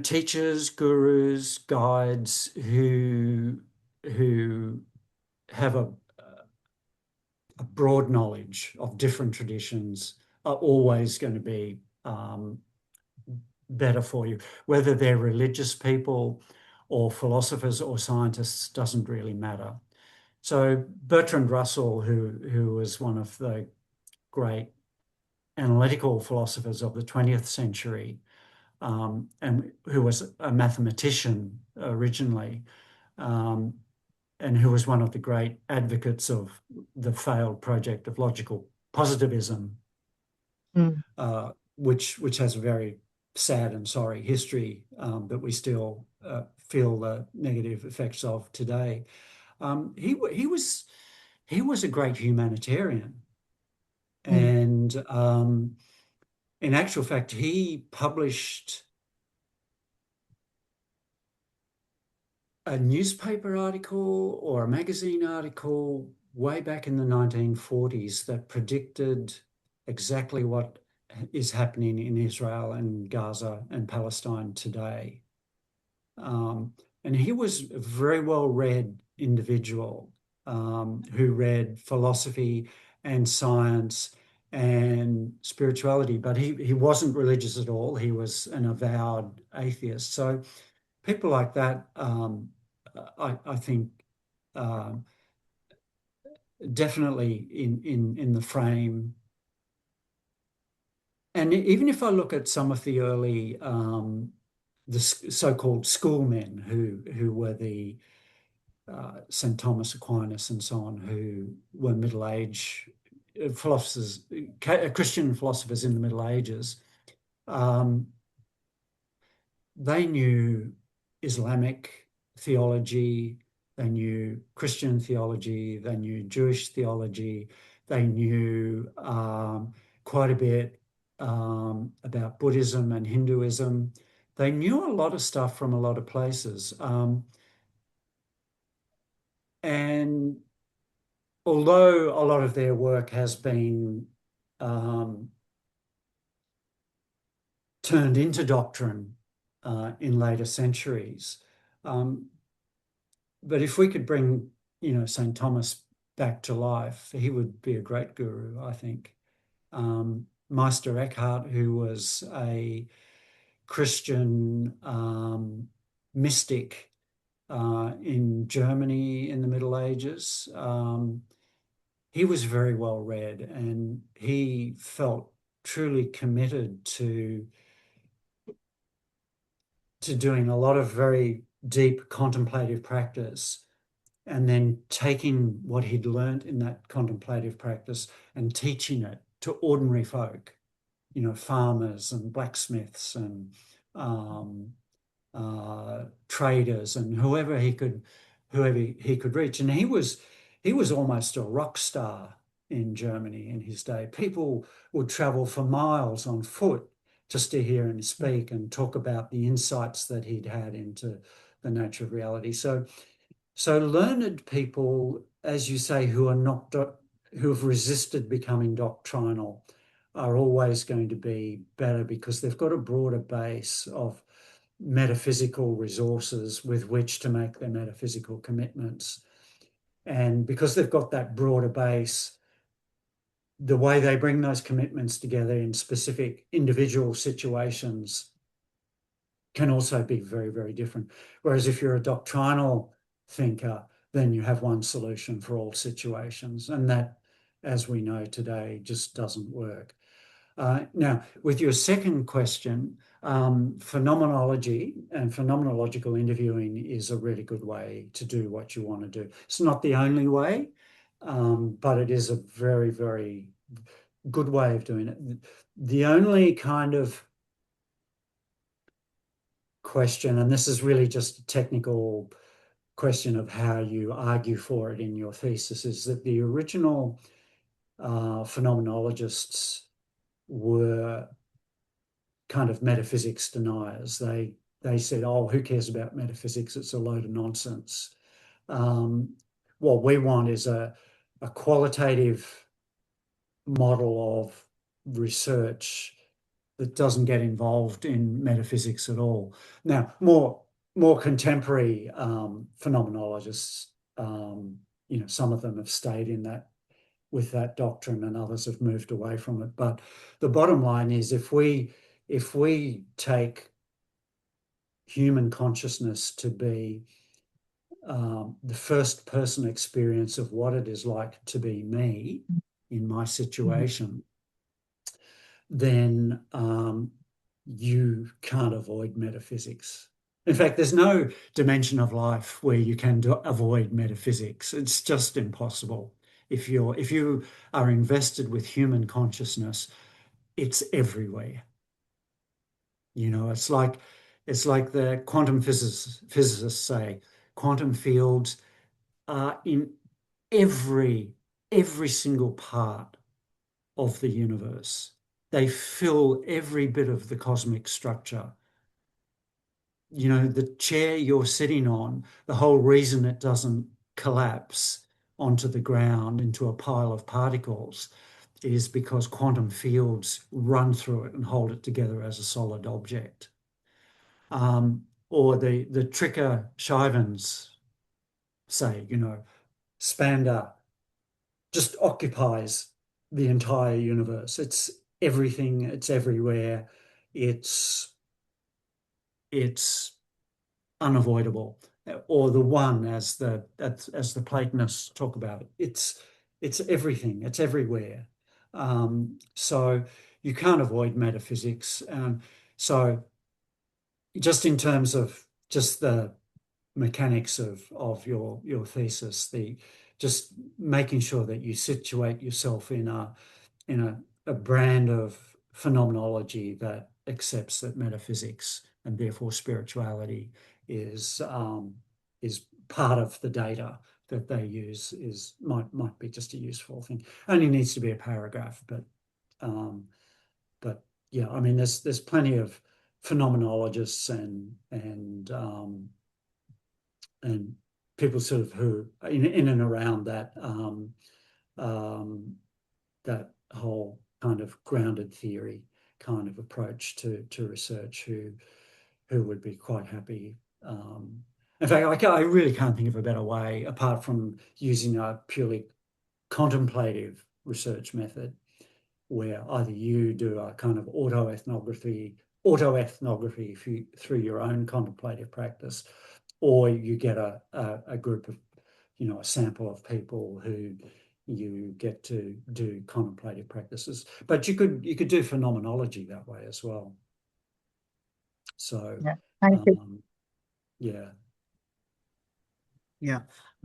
teachers, gurus, guides who have a broad knowledge of different traditions are always going to be better for you. Whether they're religious people or philosophers or scientists doesn't really matter. So Bertrand Russell, who was one of the great analytical philosophers of the 20th century, and who was a mathematician originally, and who was one of the great advocates of the failed project of logical positivism, which has a very sad and sorry history that we still feel the negative effects of today. He was a great humanitarian, and in actual fact, he published a newspaper article or a magazine article way back in the 1940s that predicted exactly what is happening in Israel and Gaza and Palestine today. And he was a very well-read individual who read philosophy and science and spirituality, but he wasn't religious at all. He was an avowed atheist. So people like that, I think, definitely in the frame. And even if I look at some of the early, the so-called schoolmen who were the St. Thomas Aquinas and so on, who were Middle Age philosophers, Christian philosophers in the Middle Ages, they knew Islamic theology, they knew Christian theology, they knew Jewish theology, they knew quite a bit about Buddhism and Hinduism. They knew a lot of stuff from a lot of places. And although a lot of their work has been turned into doctrine in later centuries, but if we could bring, St. Thomas back to life, he would be a great guru, I think. Meister Eckhart, who was a Christian mystic in Germany in the Middle Ages, he was very well read, and he felt truly committed to doing a lot of very deep contemplative practice, and then taking what he'd learned in that contemplative practice and teaching it to ordinary folk, farmers and blacksmiths and traders and whoever he could reach. And he was almost a rock star in Germany in his day. People would travel for miles on foot just to hear him speak and talk about the insights that he'd had into the nature of reality. So learned people, as you say, who have resisted becoming doctrinal, are always going to be better because they've got a broader base of metaphysical resources with which to make their metaphysical commitments. And because they've got that broader base, the way they bring those commitments together in specific individual situations can also be very, very different. Whereas if you're a doctrinal thinker, then you have one solution for all situations. And that, as we know today, just doesn't work. Now, with your second question, phenomenology and phenomenological interviewing is a really good way to do what you want to do. It's not the only way, but it is a very, very good way of doing it. The only kind of question, and this is really just a technical question of how you argue for it in your thesis, is that the original phenomenologists were kind of metaphysics deniers. They said, oh, who cares about metaphysics? It's a load of nonsense. What we want is a qualitative model of research that doesn't get involved in metaphysics at all. Now, more contemporary phenomenologists, some of them have stayed in that with that doctrine, and others have moved away from it. But the bottom line is, if we take human consciousness to be the first person experience of what it is like to be me in my situation, then you can't avoid metaphysics. In fact, there's no dimension of life where you can avoid metaphysics. It's just impossible. If you are invested with human consciousness, it's everywhere. It's like the quantum physicists say, quantum fields are in every single part of the universe. They fill every bit of the cosmic structure. The chair you're sitting on, the whole reason it doesn't collapse onto the ground into a pile of particles is because quantum fields run through it and hold it together as a solid object. Or the Tricker Shivans say, Spanda just occupies the entire universe. It's everything, it's everywhere, it's unavoidable. Or the one, as the Platonists talk about it, it's everything, it's everywhere. So you can't avoid metaphysics. So just in terms of just the mechanics of your thesis, just making sure that you situate yourself in a brand of phenomenology that accepts that metaphysics and therefore spirituality is part of the data that they use might be just a useful thing. Only needs to be a paragraph, but yeah, I mean, there's plenty of phenomenologists and people sort of who in and around that that whole kind of grounded theory kind of approach to research who would be quite happy. In fact, I really can't think of a better way, apart from using a purely contemplative research method, where either you do a kind of autoethnography through your own contemplative practice, or you get a group of, a sample of people who you get to do contemplative practices. But you could do phenomenology that way as well. So Yeah, thank you. yeah. Yeah,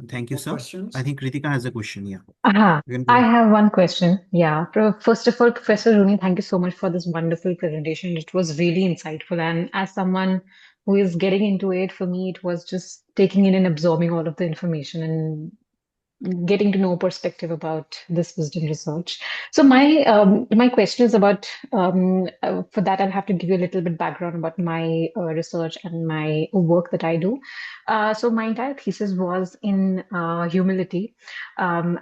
thank you, More sir. questions? I think Kritika has a question. Yeah. I You can go ahead. have one question. Yeah. First of all, Professor Rooney, thank you so much for this wonderful presentation. It was really insightful. And as someone who is getting into it, for me, it was just taking in and absorbing all of the information and getting to know perspective about this wisdom research. So my question is about for that I'll have to give you a little bit background about my research and my work that I do. So my entire thesis was in humility, and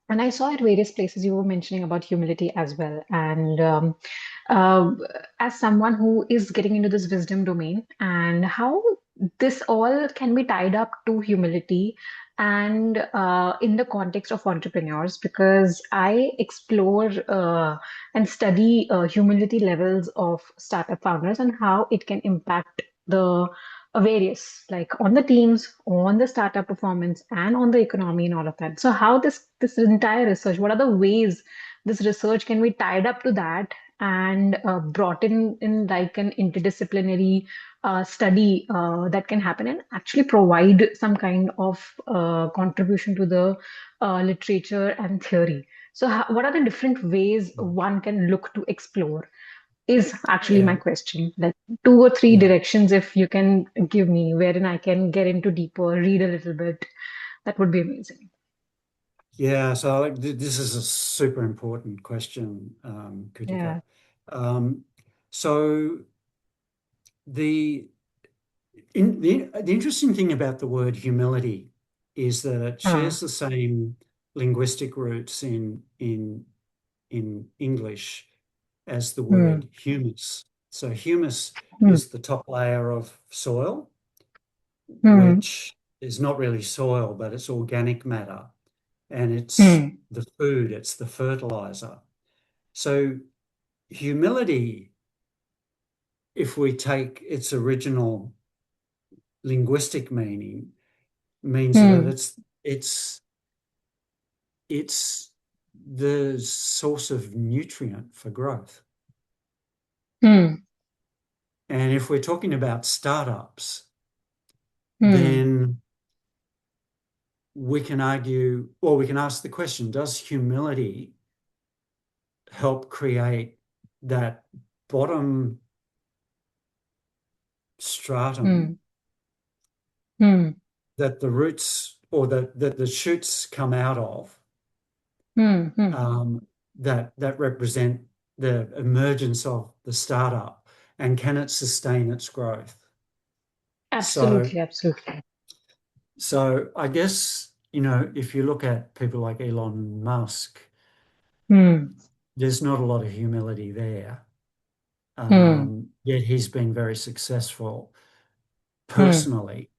I saw at various places you were mentioning about humility as well. And uh, as someone who is getting into this wisdom domain, and how this all can be tied up to humility and in the context of entrepreneurs, because I explore and study humility levels of startup founders and how it can impact the various, like on the teams, on the startup performance, and on the economy and all of that. So how this entire research, what are the ways this research can be tied up to that and brought in like an interdisciplinary study that can happen and actually provide some kind of contribution to the literature and theory. So what are the different ways one can look to explore is actually my Yeah. question. Like 2 or 3 Yeah. directions, if you can give me, wherein I can get into deeper, read a little bit, that would be amazing. Yeah, so this is a super important question, Kritika. Yeah. So the interesting thing about the word humility is that it shares the same linguistic roots in English as the word humus. So humus is the top layer of soil, which is not really soil, but it's organic matter. And it's the food, it's the fertilizer. So humility, if we take its original linguistic meaning, means that it's the source of nutrient for growth. And if we're talking about startups, then we can argue, or we can ask the question, does humility help create that bottom stratum that the roots or that the shoots come out of, that represent the emergence of the startup, and can it sustain its growth? Absolutely. So I guess, if you look at people like Elon Musk, there's not a lot of humility there. Yet he's been very successful personally.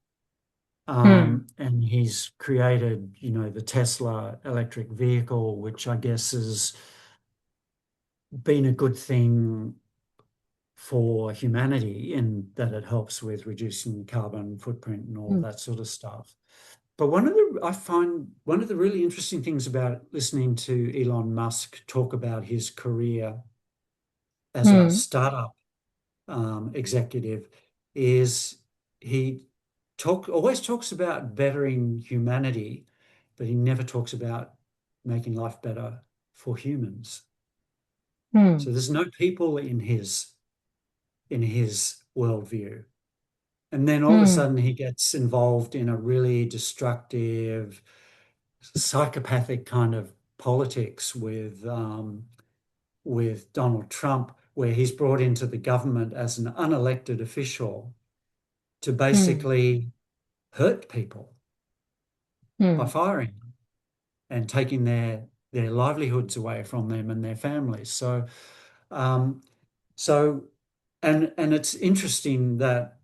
And he's created, the Tesla electric vehicle, which I guess has been a good thing for humanity in that it helps with reducing carbon footprint and all that sort of stuff. But I find one of the really interesting things about listening to Elon Musk talk about his career as a startup executive is he always talks about bettering humanity, but he never talks about making life better for humans. So there's no people in his worldview. And then all of a sudden he gets involved in a really destructive, psychopathic kind of politics with Donald Trump, where he's brought into the government as an unelected official to basically hurt people by firing them and taking their livelihoods away from them and their families. So it's interesting that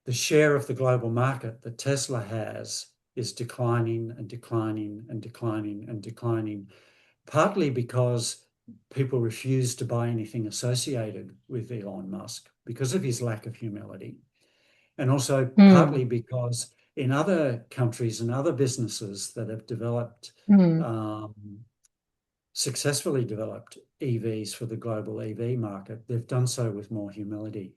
the share of the global market that Tesla has is declining and declining and declining and declining, partly because people refuse to buy anything associated with Elon Musk because of his lack of humility. And also partly because in other countries and other businesses that have developed, successfully developed EVs for the global EV market, they've done so with more humility.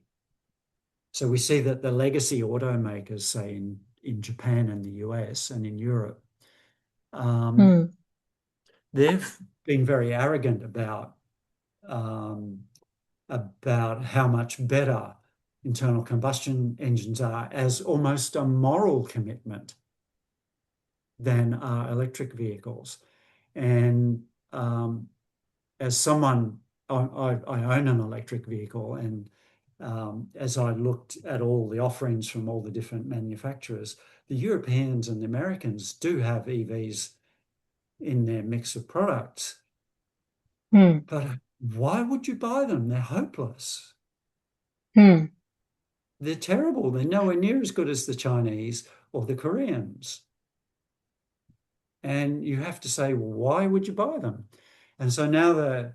So we see that the legacy automakers, say in Japan and the US and in Europe, they've been very arrogant about how much better internal combustion engines are as almost a moral commitment than are electric vehicles. And as someone, I own an electric vehicle, and as I looked at all the offerings from all the different manufacturers, the Europeans and the Americans do have EVs in their mix of products. But why would you buy them? They're hopeless. They're terrible. They're nowhere near as good as the Chinese or the Koreans. And you have to say, well, why would you buy them? And so now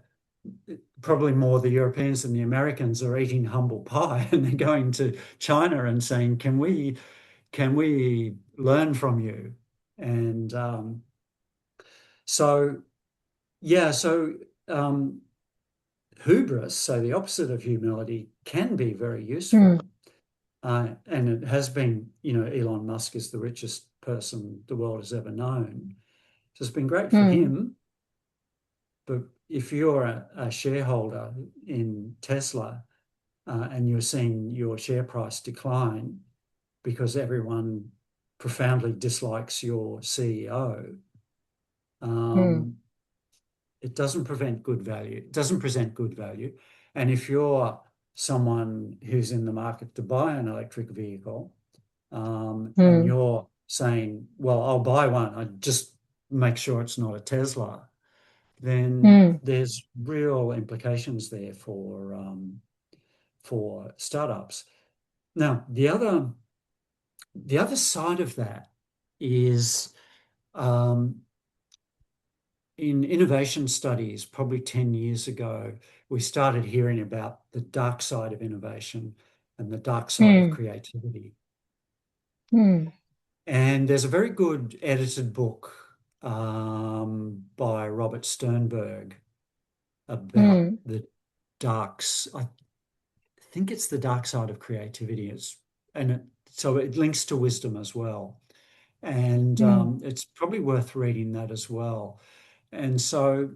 probably more the Europeans than the Americans are eating humble pie, and they're going to China and saying, can we learn from you? And hubris, so the opposite of humility, can be very useful. And it has been, Elon Musk is the richest person the world has ever known. So it's been great for him. But if you're a shareholder in Tesla and you're seeing your share price decline because everyone profoundly dislikes your CEO, it doesn't present good value. And if you're someone who's in the market to buy an electric vehicle, and you're saying, well, I'll buy one, I just make sure it's not a Tesla, then there's real implications there for startups. Now, the other side of that is in innovation studies, probably 10 years ago, we started hearing about the dark side of innovation and the dark side of creativity. And there's a very good edited book by Robert Sternberg about the darks. I think it's the dark side of creativity. So it links to wisdom as well. And it's probably worth reading that as well. And so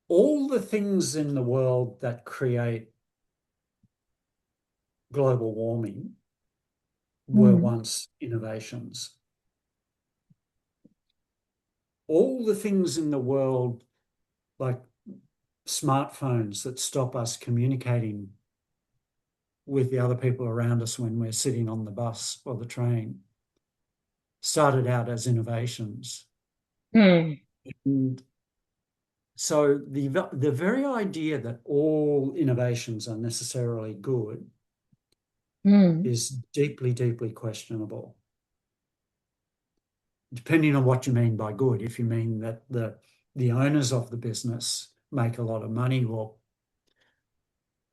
all the things in the world that create global warming were once innovations. All the things in the world, like smartphones that stop us communicating with the other people around us when we're sitting on the bus or the train, started out as innovations. And so the very idea that all innovations are necessarily good is deeply, deeply questionable. Depending on what you mean by good. If you mean that the owners of the business make a lot of money, well,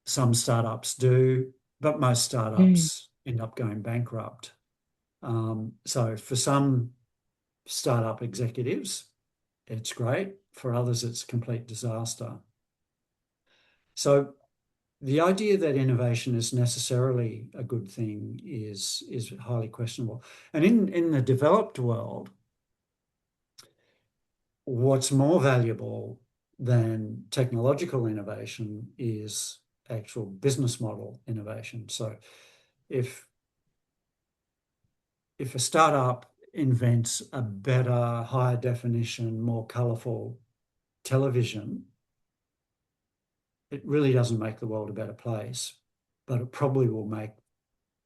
some startups do, but most startups end up going bankrupt. So for some startup executives, it's great. For others, it's a complete disaster. So the idea that innovation is necessarily a good thing is highly questionable. And in the developed world, what's more valuable than technological innovation is actual business model innovation. So if a startup invents a better, higher definition, more colorful television, it really doesn't make the world a better place, but it probably will make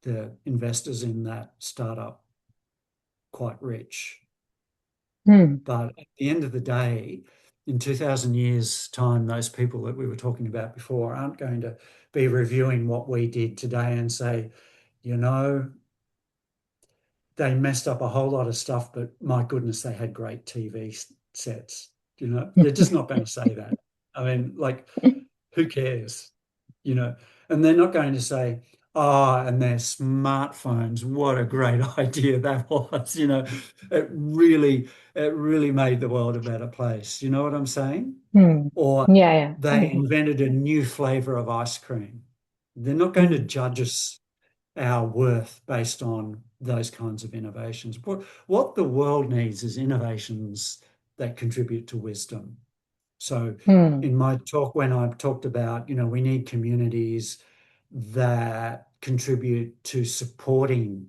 the investors in that startup quite rich. But at the end of the day, in 2,000 years' time, those people that we were talking about before aren't going to be reviewing what we did today and say, you know, they messed up a whole lot of stuff, but my goodness, they had great TV sets. You know, they're just not going to say that. I mean, like, who cares? You know, and they're not going to say, oh, and their smartphones, what a great idea that was. You know, it really made the world a better place. You know what I'm saying? Or they invented a new flavor of ice cream. They're not going to judge us our worth based on those kinds of innovations. What the world needs is innovations that contribute to wisdom. So in my talk, when I talked about, you know, we need communities that contribute to supporting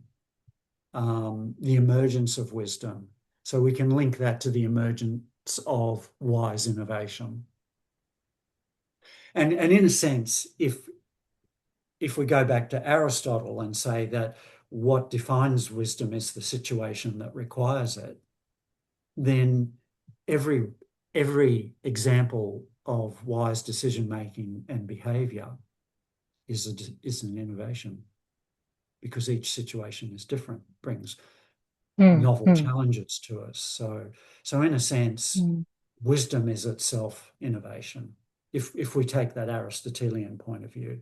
the emergence of wisdom. So we can link that to the emergence of wise innovation. And in a sense, if we go back to Aristotle and say that what defines wisdom is the situation that requires it, then every example of wise decision-making and behavior is an innovation, because each situation is different, brings novel challenges to us. So in a sense, wisdom is itself innovation, if we take that Aristotelian point of view.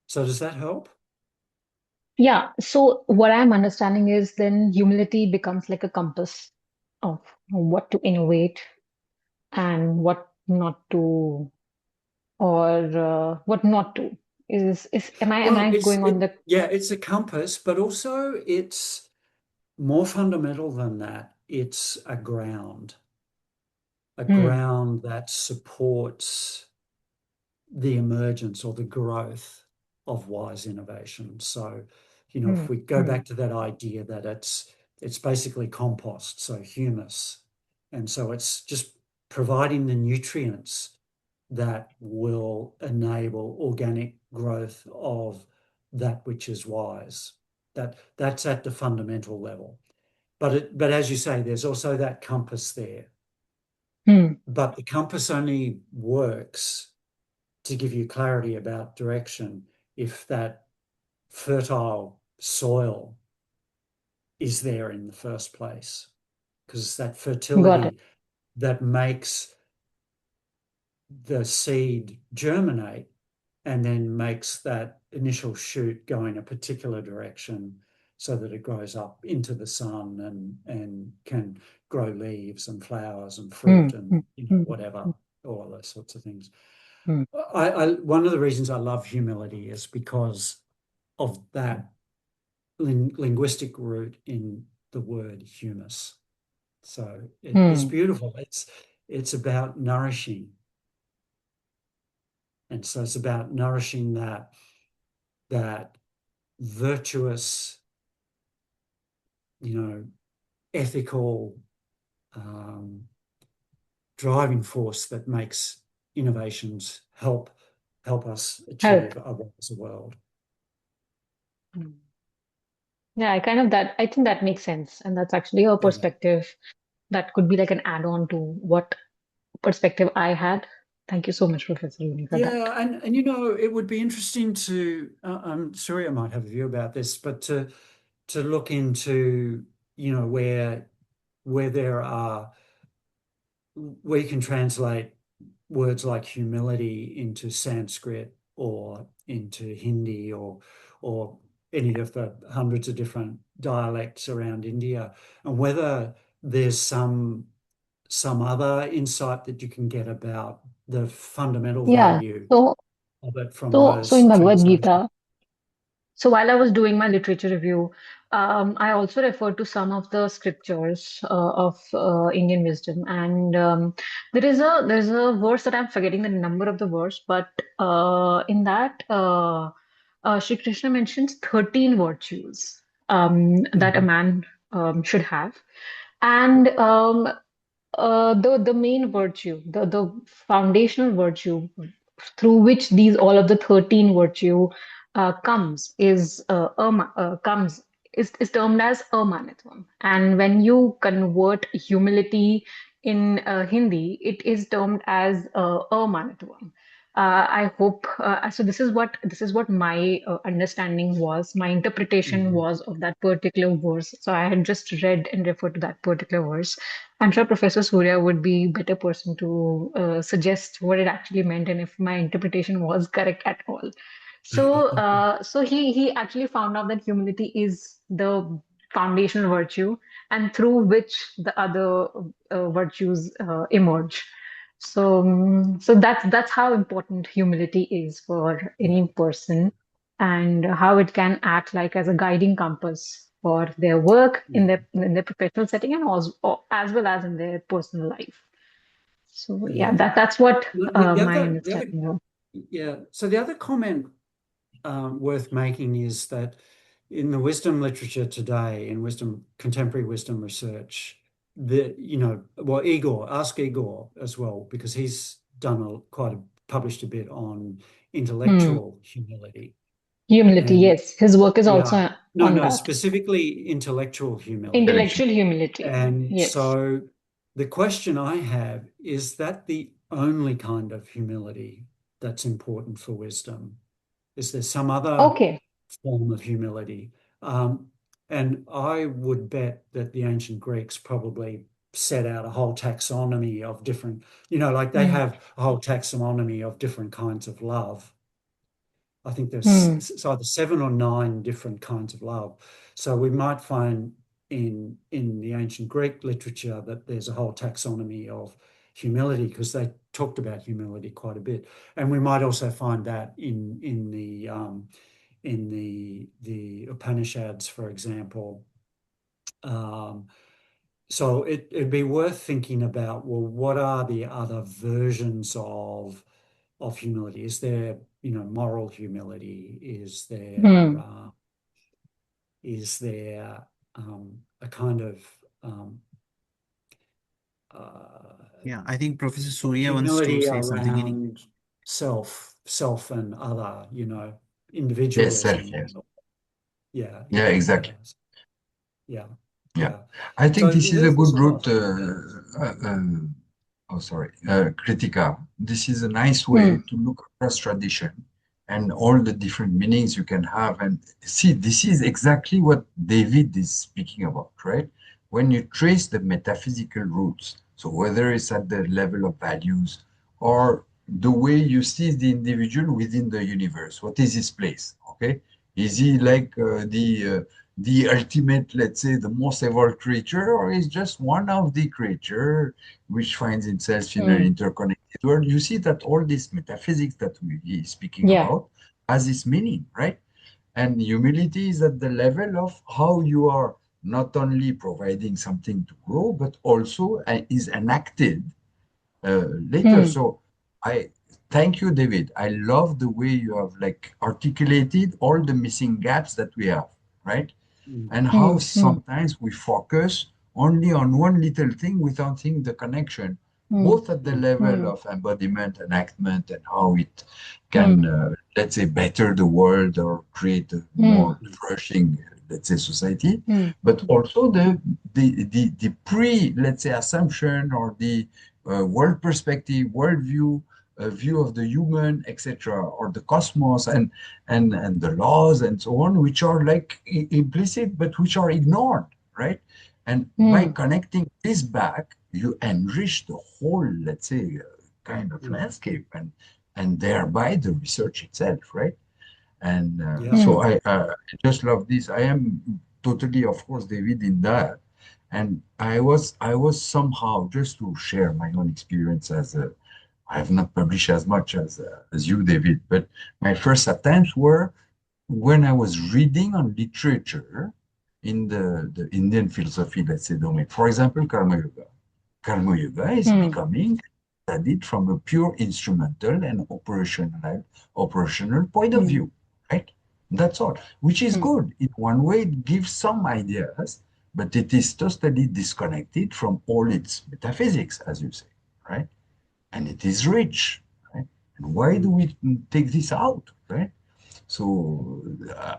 So does that help? Yeah. So what I'm understanding is then humility becomes like a compass of what to innovate and what not to, or what not to. Am I going on the? Yeah, it's a compass, but also it's more fundamental than that. It's a ground that supports the emergence or the growth of wise innovation. So, you know, if we go back to that idea that it's basically compost, so humus, and so it's just providing the nutrients that will enable organic growth of that which is wise. That's at the fundamental level. But as you say, there's also that compass there. But the compass only works to give you clarity about direction if that fertile soil is there in the first place, because it's that Got it. fertility that makes the seed germinate and then makes that initial shoot go in a particular direction so that it grows up into the sun and can grow leaves and flowers and fruit and whatever, all those sorts of things. One of the reasons I love humility is because of that linguistic root in the word humus. So it's beautiful. It's about nourishing. And so it's about nourishing that virtuous, ethical driving force that makes innovations help us achieve a wiser world. Yeah, I think that makes sense. And that's actually a perspective that could be like an add-on to what perspective I had. Thank you so much, Professor Rooney, for that. Yeah, and it would be interesting to, I'm sorry I might have a view about this, but to look into, where you can translate words like humility into Sanskrit or into Hindi or any of the hundreds of different dialects around India, and whether there's some other insight that you can get about the fundamental value of it from So those in Bhagavad translations. Gita, so while I was doing my literature review, I also referred to some of the scriptures of Indian wisdom, and there's a verse that I'm forgetting the number of the verse, but in that Shri Krishna mentions 13 virtues that a man should have, and the main virtue, the foundational virtue through which these all of the 13 virtue comes is termed as amanitvam. And when you convert humility in Hindi, it is termed as amanitvam. I hope so. This is what my understanding was. My interpretation was of that particular verse. So I had just read and referred to that particular verse. I'm sure Professor Surya would be a better person to suggest what it actually meant and if my interpretation was correct at all. So he actually found out that humility is the foundational virtue, and through which the other virtues emerge. So that's how important humility is for any person, and how it can act like as a guiding compass for their work in their professional setting and also as well as in their personal life. So yeah, that's what my understanding of. Yeah. So the other comment worth making is that in the wisdom literature today, in contemporary wisdom research, ask Igor as well, because he's done published a bit on intellectual humility. Humility, yes. His work is also on that. Specifically intellectual humility. Intellectual humility. And yes. so the question I have, is that the only kind of humility that's important for wisdom? Is there some other form of humility? And I would bet that the ancient Greeks probably set out a whole taxonomy of different, like they have a whole taxonomy of different kinds of love. I think there's either 7 or 9 different kinds of love. So we might find in the ancient Greek literature that there's a whole taxonomy of humility, because they talked about humility quite a bit. And we might also find that in the Upanishads, for example. So it'd be worth thinking about, well, what are the other versions of humility? Is there, moral humility? Is there a kind of Yeah, I think Professor Surya wants to humility say something. around self and other, Yes, individualism. yes. Yeah, Yeah, exactly. yeah, Yeah. yeah. I think So this is a there's good a lot. route, Kritika. This is a nice way to look across tradition and all the different meanings you can have. And see, this is exactly what David is speaking about, right? When you trace the metaphysical roots, so whether it's at the level of values or the way you see the individual within the universe, what is his place? Okay, is he like the ultimate, let's say, the most evolved creature, or is just one of the creature which finds itself in an interconnected world? You see that all this metaphysics that he is speaking Yeah. about has its meaning, right? And humility is at the level of how you are not only providing something to grow, but also is enacted later. So I thank you, David. I love the way you have like articulated all the missing gaps that we have, right? And how sometimes we focus only on one little thing without seeing the connection, both at the level of embodiment, enactment, and how it can, let's say, better the world or create a more flourishing, let's say, society, but also the pre, let's say, assumption or the world perspective, worldview, view of the human, etc., or the cosmos, and the laws and so on, which are like implicit, but which are ignored, right? And by connecting this back, you enrich the whole, let's say, kind of landscape, and thereby the research itself, right? And so I just love this. I am totally, of course, David, in that. And I was somehow, just to share my own experience as a, I have not published as much as you, David, but my first attempts were when I was reading on literature in the Indian philosophy, let's say, domain. For example, Karma Yoga. Karma Yoga is becoming studied from a pure instrumental and operational point of view, right? That's all, which is good. In one way, it gives some ideas, but it is totally disconnected from all its metaphysics, as you say, right? And it is rich, right? And why do we take this out, right? So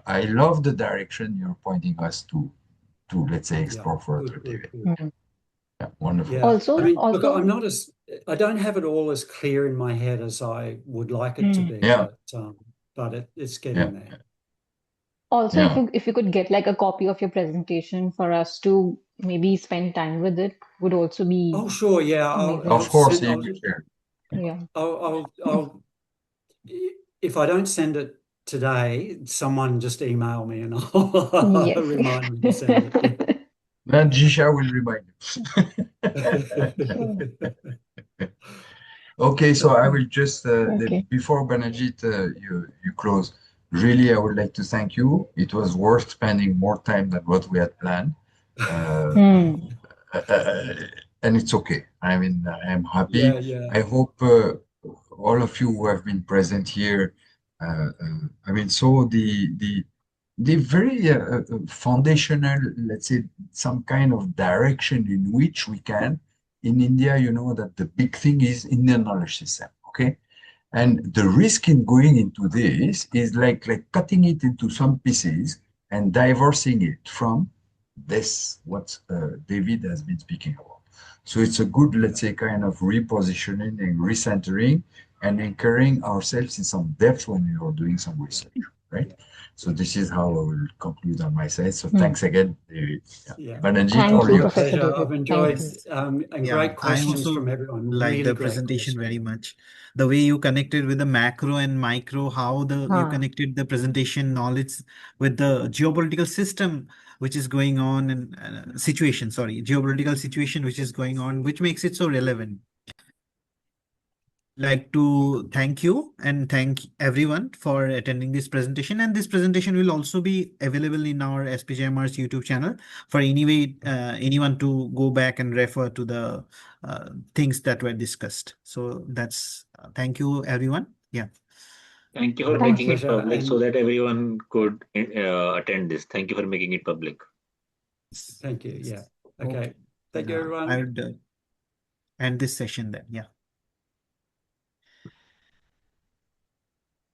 I love the direction you're pointing us to let's say explore further, David. Yeah, wonderful. Yeah. I mean, look, Also, I don't have it all as clear in my head as I would like it to be, Yeah. but it's getting there. Also, Yeah. if you could get like a copy of your presentation for us to maybe spend time with it, would also be Oh, sure. Yeah. amazing. Of course, he will share. Yeah. I'll if I don't send it today, someone just email me and I'll Yes. remind me to send it. Then Jisha will remind you. Okay, so I will just Okay. before Banajit you close. Really, I would like to thank you. It was worth spending more time than what we had planned. And it's okay. I mean, I am happy. Yeah. I hope all of you who have been present here, I mean, so the very foundational, let's say, some kind of direction in which we can, in India, you know that the big thing is Indian knowledge system, okay? And the risk in going into this is like cutting it into some pieces and divorcing it from this, what David has been speaking about. So it's a good, let's say, kind of repositioning and recentering and anchoring ourselves in some depth when we are doing some research, right? So this is how I will conclude on my side. So thanks again, David. Yeah. Banajit, Thank all you, My yours. Professor pleasure. David. I've enjoyed Thank you. and Yeah, great I questions also from everyone. like Really the great presentation very questions. much. The way you connected with the macro and micro, how you connected the presentation knowledge with the geopolitical system which is going on and geopolitical situation which is going on, which makes it so relevant. Like to thank you and thank everyone for attending this presentation. And this presentation will also be available in our SPJMR's YouTube channel for anyone to go back and refer to the things that were discussed. So that's thank you, everyone. Yeah. Thank you for My making it pleasure. public so And that everyone could attend this. Thank you for making it public. thank you. Yeah. Okay. Thank you, I everyone. would end this session then. Yeah.